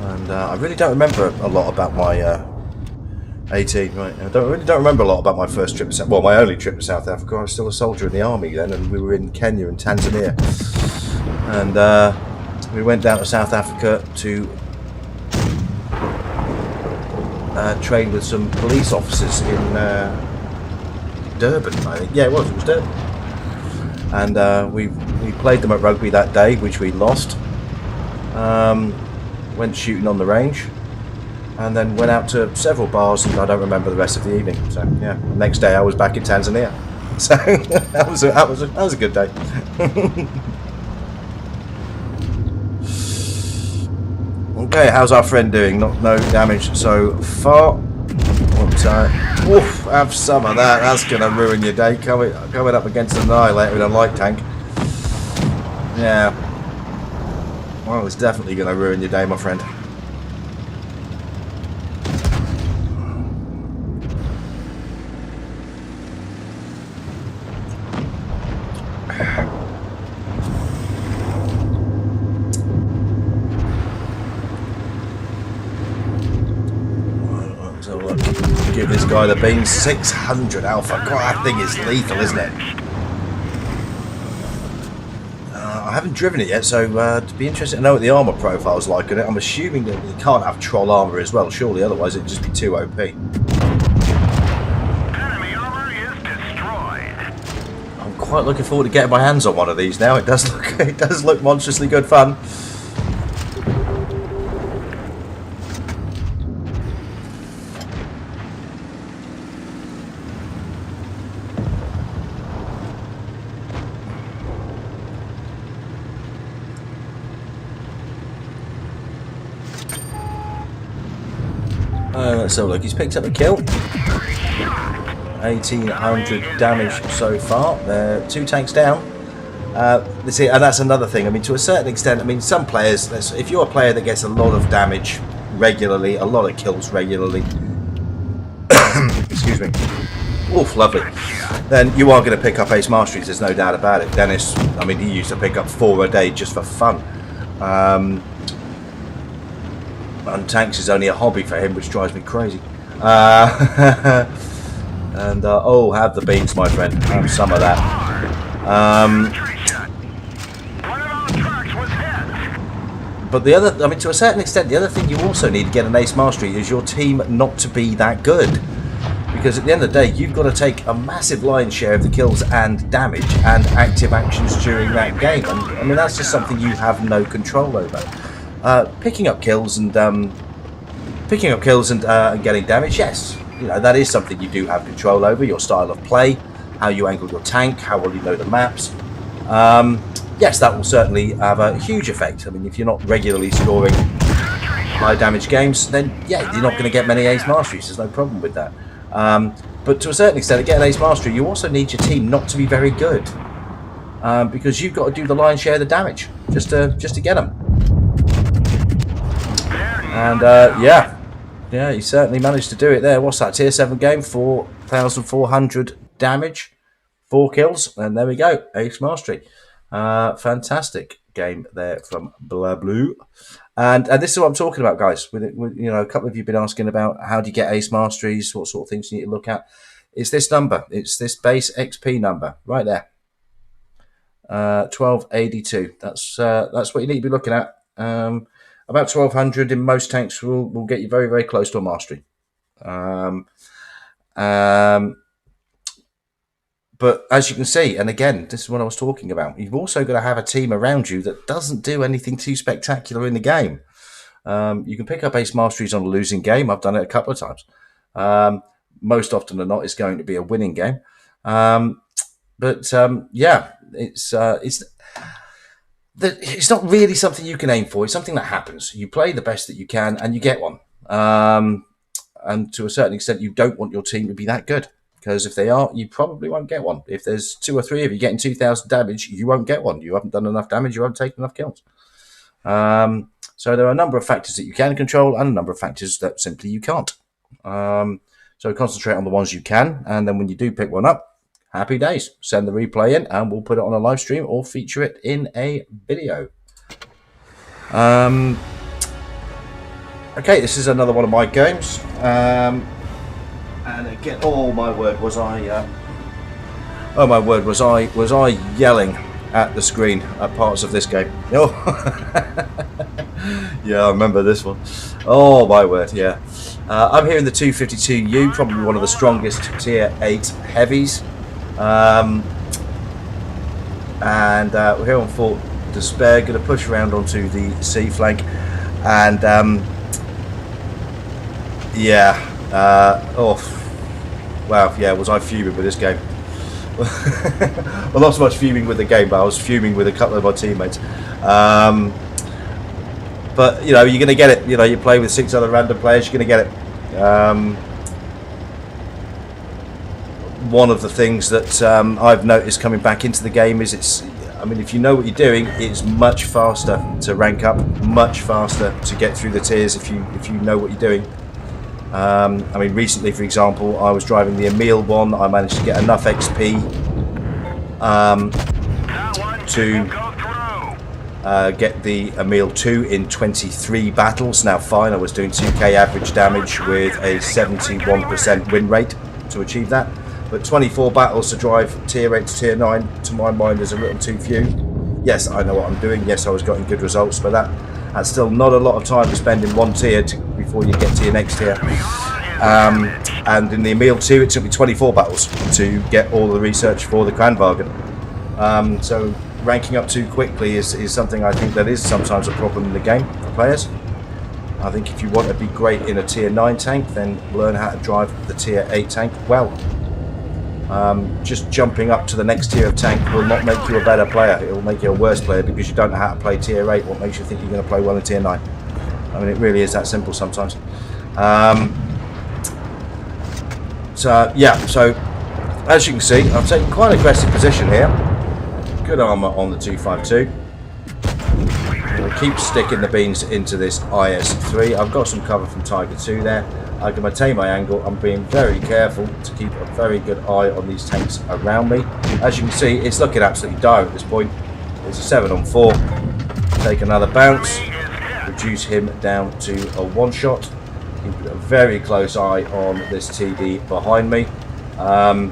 And I really don't remember a lot about my 18, right? I really don't remember a lot about my first trip to my only trip to South Africa. I was still a soldier in the army then, and we were in Kenya and Tanzania. And we went down to South Africa to train with some police officers in Durban, I think. Yeah, it was Durban. And we played them at rugby that day, which we lost. Went shooting on the range, and then went out to several bars, and I don't remember the rest of the evening. So yeah, next day I was back in Tanzania. So that was a good day. Okay, how's our friend doing? No damage so far. Oof, have some of that. That's gonna ruin your day. Coming up against an Annihilator with a light tank. Yeah. Well, it's definitely going to ruin your day, my friend. So look, give this guy the beam. 600 alpha. God, that thing is lethal, isn't it? I haven't driven it yet, so it'd be interesting to know what the armor profile's like on it. I'm assuming that it can't have troll armor as well, surely, otherwise it'd just be too OP. Enemy armor is destroyed. I'm quite looking forward to getting my hands on one of these now. It does look monstrously good fun. Let's have a look. He's picked up a kill. 1800 damage so far. 2 tanks down. See, and that's another thing. I mean, to a certain extent, I mean, some players, if you're a player that gets a lot of damage regularly, a lot of kills regularly, excuse me, oof, lovely, then you are going to pick up Ace Masteries, there's no doubt about it. Dennis, I mean, he used to pick up 4 a day just for fun. And tanks is only a hobby for him, which drives me crazy. And oh, have the beans, my friend. Have some of that. But the other, I mean, to a certain extent, the other thing you also need to get an Ace Mastery is your team not to be that good. Because at the end of the day, you've got to take a massive lion's share of the kills and damage and active actions during that game. And I mean, that's just something you have no control over. Picking up kills and getting damage, yes, you know, that is something you do have control over. Your style of play, how you angle your tank, how well you know the maps. Yes, that will certainly have a huge effect. I mean, if you're not regularly scoring high damage games, then yeah, you're not going to get many Ace Masteries. There's no problem with that. But to a certain extent, to get an Ace Mastery, you also need your team not to be very good, because you've got to do the lion's share of the damage just to get them. And yeah, he certainly managed to do it there. What's that? Tier 7 game, 4,400 damage, 4 kills, and there we go, Ace Mastery. Fantastic game there from Blablu. And this is what I'm talking about, guys. With you know, a couple of you have been asking about how do you get Ace Masteries, what sort of things you need to look at. It's this number. It's this base XP number right there. 1282. That's what you need to be looking at. About 1200 in most tanks will get you very, very close to a mastery. But But as you can see, and again, this is what I was talking about, you've also got to have a team around you that doesn't do anything too spectacular in the game. You can pick up ace masteries on a losing game. I've done it a couple of times. Most often than not, it's going to be a winning game. Yeah, it's not really something you can aim for. It's something that happens. You play the best that you can, and you get one. And to a certain extent, you don't want your team to be that good, because if they are, you probably won't get one. If there's 2 or 3 of you getting 2,000 damage, you won't get one. You haven't done enough damage. You haven't taken enough kills. So there are a number of factors that you can control and a number of factors that simply you can't. So concentrate on the ones you can, and then when you do pick one up, happy days. Send the replay in and we'll put it on a live stream or feature it in a video. Okay, this is another one of my games. And again, oh my word, was I yelling at the screen at parts of this game. Oh, yeah, I remember this one. Oh my word, yeah. I'm here in the 252U, probably one of the strongest tier 8 heavies. We're here on Fort Despair, going to push around onto the C flank. And wow, yeah, was I fuming with this game? Well, not so much fuming with the game, but I was fuming with a couple of my teammates. But you know, you're going to get it. You know, you play with 6 other random players, you're going to get it. One of the things that I've noticed coming back into the game is I mean, if you know what you're doing, it's much faster to rank up, much faster to get through the tiers if you know what you're doing. I mean, recently, for example, I was driving the Emil one. I managed to get enough XP to get the Emil 2 in 23 battles. Now, fine, I was doing 2k average damage with a 71% win rate to achieve that. But 24 battles to drive tier 8 to tier 9, to my mind, is a little too few. Yes, I know what I'm doing. Yes, I was getting good results, but that's still not a lot of time to spend in one tier before you get to your next tier. And in the Emil 2, it took me 24 battles to get all the research for the Kranvagen. So ranking up too quickly is something I think that is sometimes a problem in the game for players. I think if you want to be great in a tier 9 tank, then learn how to drive the tier 8 tank well. Just jumping up to the next tier of tank will not make you a better player. It will make you a worse player because you don't know how to play tier 8. What makes you think you're going to play well in tier 9? I mean, it really is that simple sometimes. So as you can see, I've taken quite an aggressive position here. Good armor on the 252. We'll keep sticking the beans into this IS-3. I've got some cover from Tiger 2 there. I can maintain my angle. I'm being very careful to keep a very good eye on these tanks around me. As you can see, it's looking absolutely dire at this point. It's a 7-on-4. Take another bounce. Reduce him down to a one-shot. Keep a very close eye on this TD behind me. And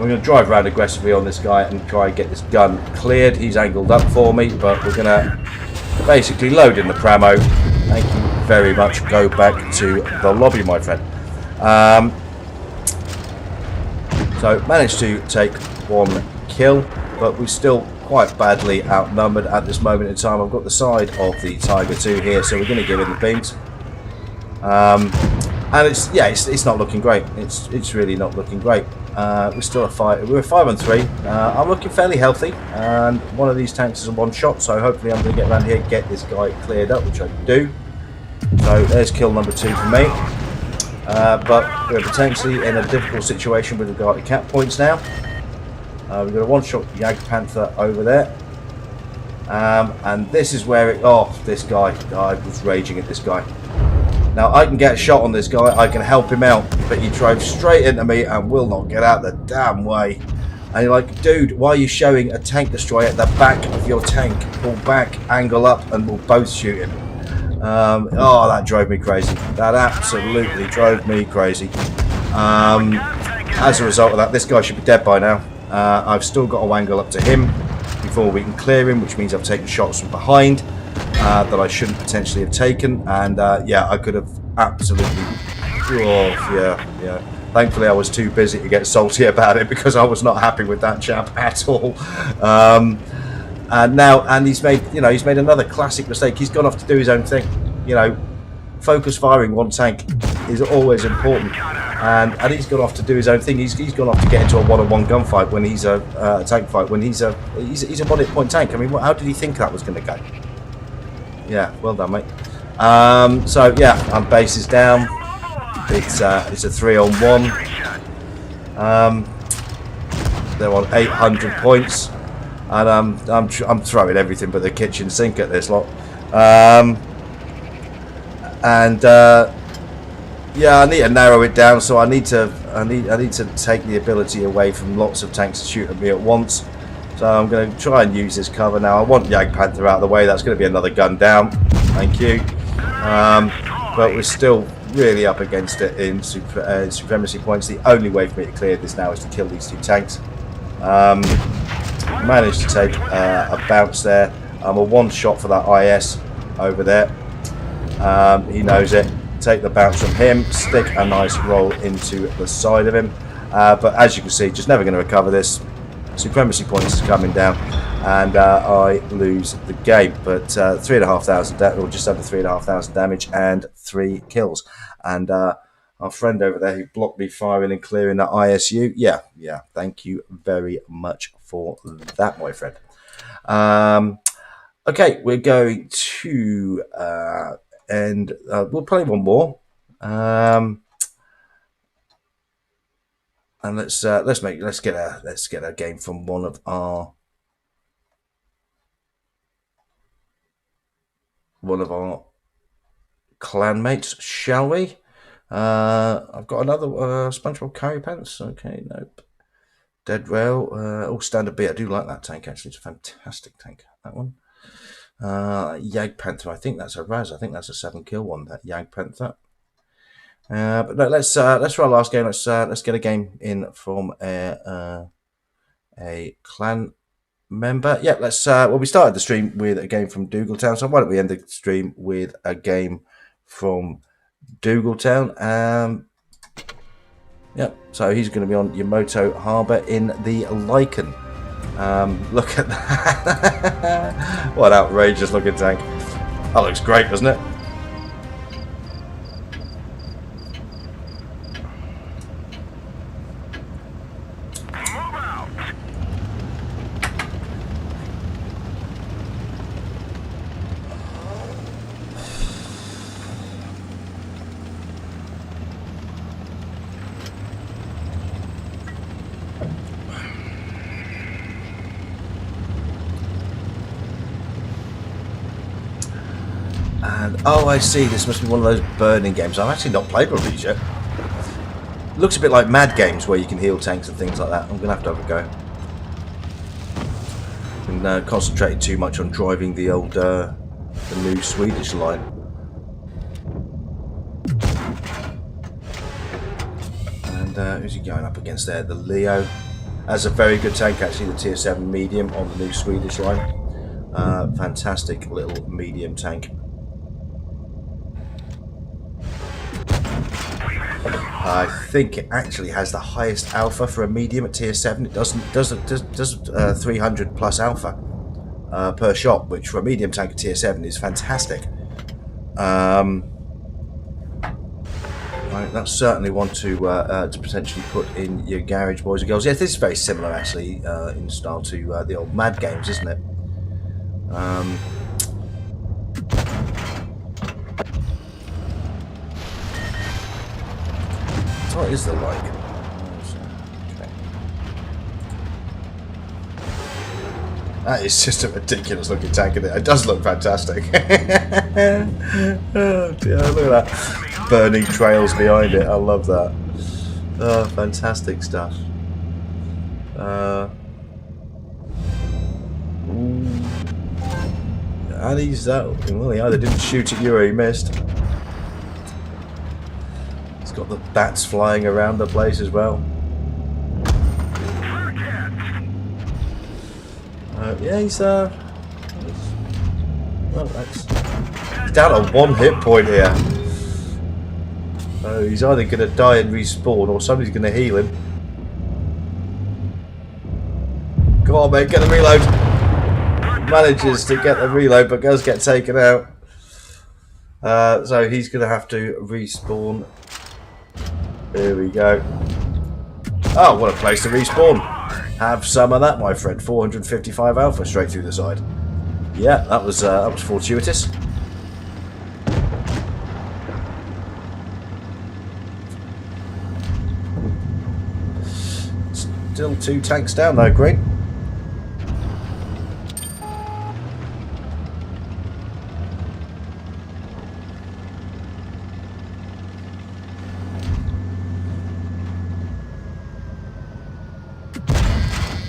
we're going to drive around aggressively on this guy and try and get this gun cleared. He's angled up for me, but we're going to basically load in the Pramo. Thank you very much. Go back to the lobby, my friend. So managed to take 1 kill, but we're still quite badly outnumbered at this moment in time. I've got the side of the Tiger 2 here, so we're going to give it the beans. And it's not looking great. It's really not looking great. We're still we're 5-on-3. I'm looking fairly healthy, and one of these tanks is a one-shot, so hopefully I'm going to get around here and get this guy cleared up, which I can do. So there's kill number 2 for me. But we're potentially in a difficult situation with regard to cap points now. We've got a one-shot Jag Panther over there. And this is where this guy, I was raging at this guy. Now I can get a shot on this guy, I can help him out, but he drove straight into me and will not get out the damn way. And you're like, dude, why are you showing a tank destroyer at the back of your tank? Pull back, angle up, and we'll both shoot him. That drove me crazy. That absolutely drove me crazy. As a result of that, this guy should be dead by now. I've still got to angle up to him before we can clear him, which means I've taken shots from behind that I shouldn't potentially have taken. And I could have absolutely, Thankfully, I was too busy to get salty about it because I was not happy with that chap at all. And he's made, he's made another classic mistake. He's gone off to do his own thing. Focus firing one tank is always important, and he's gone off to do his own thing. He's gone off to get into a one-on-one gunfight when he's a tank fight. When he's a 1-hit point tank. I mean, how did he think that was going to go? Yeah, well done, mate. So yeah, our base is down. It's a 3-on-1. They're on 800 points, and I'm throwing everything but the kitchen sink at this lot. Yeah, I need to narrow it down. So I need to take the ability away from lots of tanks to shoot at me at once. So I'm going to try and use this cover now. I want Jagdpanther out of the way. That's going to be another gun down. Thank you. But we're still really up against it in supremacy points. The only way for me to clear this now is to kill these two tanks. Managed to take a bounce there. I'm a one shot for that IS over there. He knows it. Take the bounce from him, stick a nice roll into the side of him. But as you can see, just never going to recover this. Supremacy points is coming down, and I lose the game. But 3,500, or just under 3,500 damage and 3 kills. And our friend over there who blocked me firing and clearing that ISU, yeah, thank you very much for that, my friend. Okay, we're going to and we'll play one more. And let's get a game from one of our clanmates, shall we? I've got another SpongeBob Curry Pants. Okay, nope. Dead Rail. Standard B. I do like that tank actually. It's a fantastic tank. That one. Jagdpanther. I think that's a Raz. I think that's a 7-kill one. That Jagdpanther. But no, let's for our last game. Let's get a game in from a clan member. Yeah, let's. Well, we started the stream with a game from Dougaltown, so why don't we end the stream with a game from Dougaltown? Yep. So he's going to be on Yamato Harbour in the Lycan. Look at that! What an outrageous looking tank! That looks great, doesn't it? Oh, I see. This must be one of those burning games. I've actually not played one of these yet. It looks a bit like Mad Games where you can heal tanks and things like that. I'm going to have a go. Been concentrating too much on driving the old, the new Swedish line. And who's he going up against there? The Leo. That's a very good tank actually, the tier 7 medium on the new Swedish line. Fantastic little medium tank. I think it actually has the highest alpha for a medium at tier 7. It does 300 plus alpha per shot, which for a medium tank at tier 7 is fantastic. Right, that's certainly one to potentially put in your garage, boys and girls. Yes, this is very similar actually in style to the old Mad Games, isn't it? What is the like? Okay. That is just a ridiculous looking tank, isn't it? It does look fantastic. Oh dear, look at that. Burning trails behind it. I love that. Oh, fantastic stuff. And he's well, he either didn't shoot at you or he missed. Got the bats flying around the place as well. Yeah, he's well, he's down on 1 hit point here. So he's either going to die and respawn, or somebody's going to heal him. Come on, mate, get the reload. Manages to get the reload, but does get taken out. So he's going to have to respawn. Here we go. Oh, what a place to respawn. Have some of that, my friend. 455 alpha straight through the side. Yeah, that was fortuitous. Still 2 tanks down though, Green.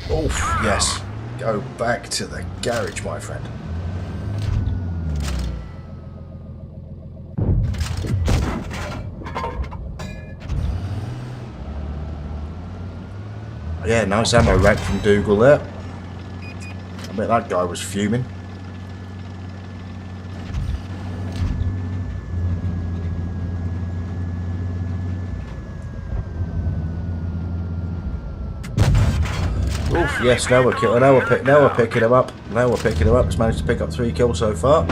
Oof, yes. Go back to the garage, my friend. Yeah, nice ammo rack from Dougal there. I bet that guy was fuming. Oof, yes, now we're killing. Now we're picking him up. Now we're picking him up. He's managed to pick up 3 kills so far.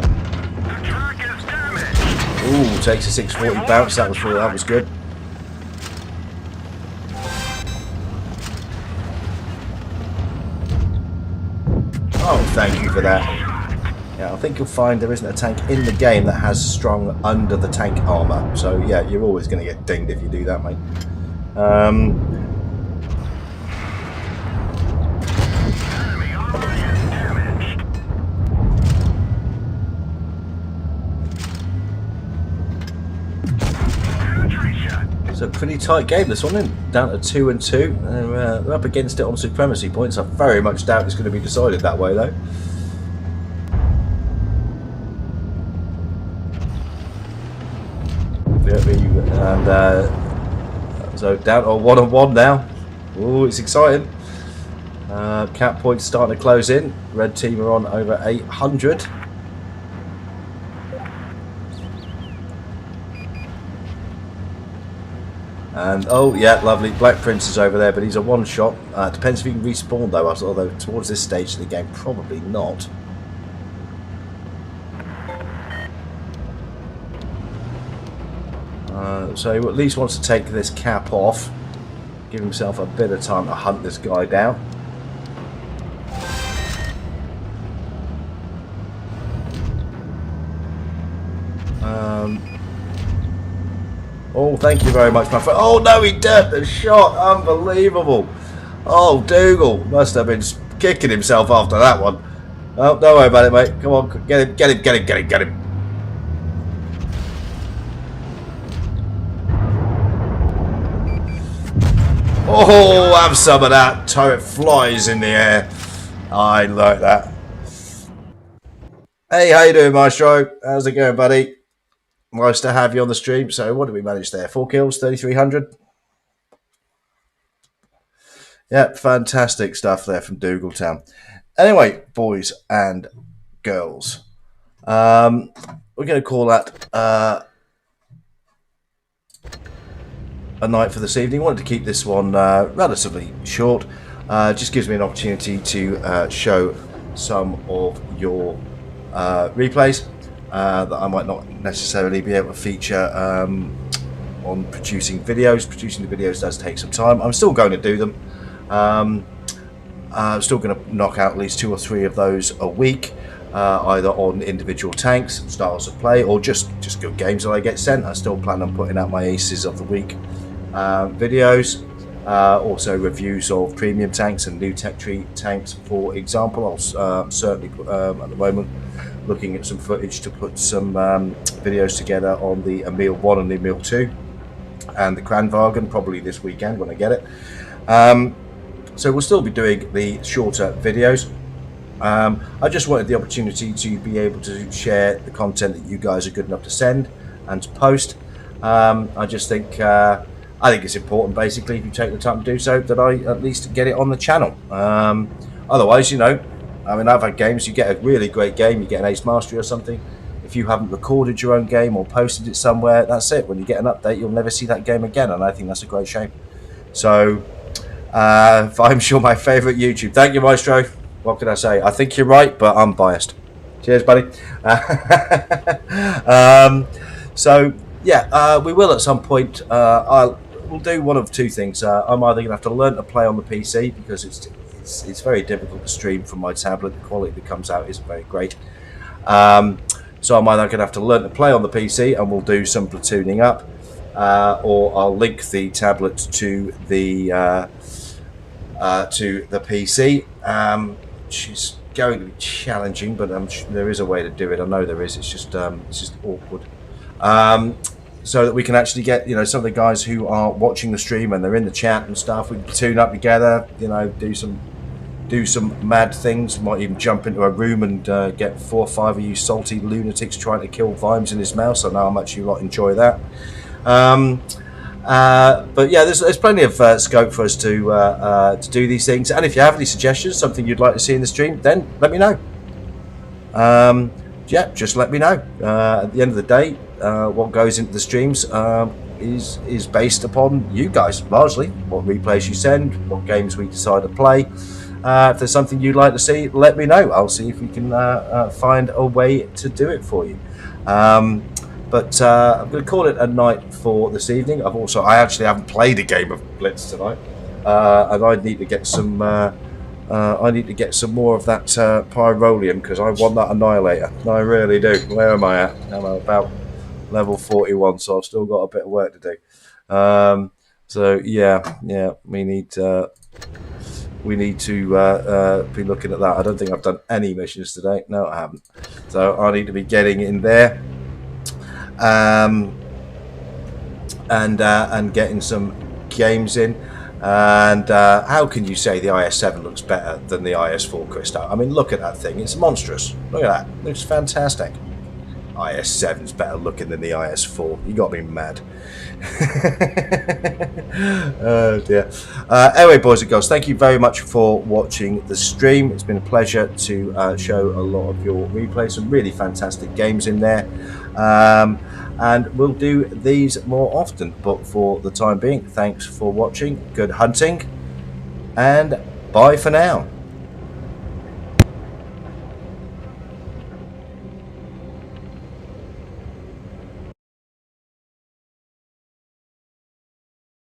Ooh, takes a 640 bounce. That was good. Oh, thank you for that. Yeah, I think you'll find there isn't a tank in the game that has strong under the tank armor. So yeah, you're always going to get dinged if you do that, mate. It's a pretty tight game, this one, isn't it? Down to 2 and 2. We're up against it on supremacy points. I very much doubt it's going to be decided that way, though. And so down to 1 and 1 now. Ooh, it's exciting. Cap points starting to close in. Red team are on over 800. And oh yeah, lovely. Black Prince is over there, but he's a one-shot. Depends if he can respawn though. Although towards this stage of the game, probably not. So he at least wants to take this cap off, give himself a bit of time to hunt this guy down. Oh, thank you very much, my friend. Oh no, he did the shot. Unbelievable. Oh, Dougal must have been kicking himself after that one. Oh, don't worry about it, mate. Come on, get him, get him, get him, get him, get him. Oh, have some of that. Turret flies in the air. I like that. Hey, how you doing, Maestro? How's it going, buddy? Nice to have you on the stream. So what did we manage there? 4 kills, 3,300. Yeah, fantastic stuff there from Dougal Town. Anyway, boys and girls, we're going to call that a night for this evening. I wanted to keep this one relatively short. Just gives me an opportunity to show some of your replays that I might not necessarily be able to feature on producing videos. Producing the videos does take some time. I'm still going to do them. I'm still going to knock out at least 2 or 3 of those a week, either on individual tanks, styles of play, or just good games that I get sent. I still plan on putting out my Aces of the Week videos, also reviews of premium tanks and new tech tree tanks, for example. I'll certainly at the moment looking at some footage to put some videos together on the Emil 1 and the Emil 2 and the Kranwagen, probably this weekend when I get it. So we'll still be doing the shorter videos. I just wanted the opportunity to be able to share the content that you guys are good enough to send and to post. I just think I think it's important, basically, if you take the time to do so, that I at least get it on the channel. Otherwise, you know, I mean, I've had games, you get a really great game, you get an Ace Mastery or something. if you haven't recorded your own game or posted it somewhere, that's it. When you get an update, you'll never see that game again, and I think that's a great shame. So, Vimes, you're my favourite YouTube. Thank you, Maestro. What can I say? I think you're right, but I'm biased. Cheers, buddy. So, yeah, we will at some point. We'll do one of two things. I'm either going to have to learn to play on the PC because it's very difficult to stream from my tablet. The quality that comes out isn't very great. So I'm either going to have to learn to play on the PC and we'll do some platooning up, or I'll link the tablet to the PC, which is going to be challenging, but there is a way to do it. I know there is. It's just awkward. So that we can actually get, some of the guys who are watching the stream and they're in the chat and stuff, we can platoon up together, do some mad things. Might even jump into a room and get 4 or 5 of you salty lunatics trying to kill Vimes and his mouse. I know how much you lot enjoy that. But yeah, there's plenty of scope for us to do these things. And if you have any suggestions, something you'd like to see in the stream, then let me know. Yeah, just let me know. At the end of the day, what goes into the streams is based upon you guys, largely. What replays you send, what games we decide to play. If there's something you'd like to see, let me know. I'll see if we can find a way to do it for you. But I'm going to call it a night for this evening. I actually haven't played a game of Blitz tonight, and I need to get some. I need to get some more of that pyrolium because I want that annihilator. I really do. Where am I at? I'm about level 41, so I've still got a bit of work to do. So yeah, we need to be looking at that. I don't think I've done any missions today. No, I haven't. So I need to be getting in there, and getting some games in. And how can you say the IS-7 looks better than the IS-4, Christo? I mean, look at that thing. It's monstrous. Look at that. It looks fantastic. IS-7's better looking than the IS-4. You got me mad. Oh dear. Anyway, boys and girls, thank you very much for watching the stream. It's been a pleasure to show a lot of your replays. Some really fantastic games in there. And we'll do these more often. But for the time being, thanks for watching. Good hunting. And bye for now.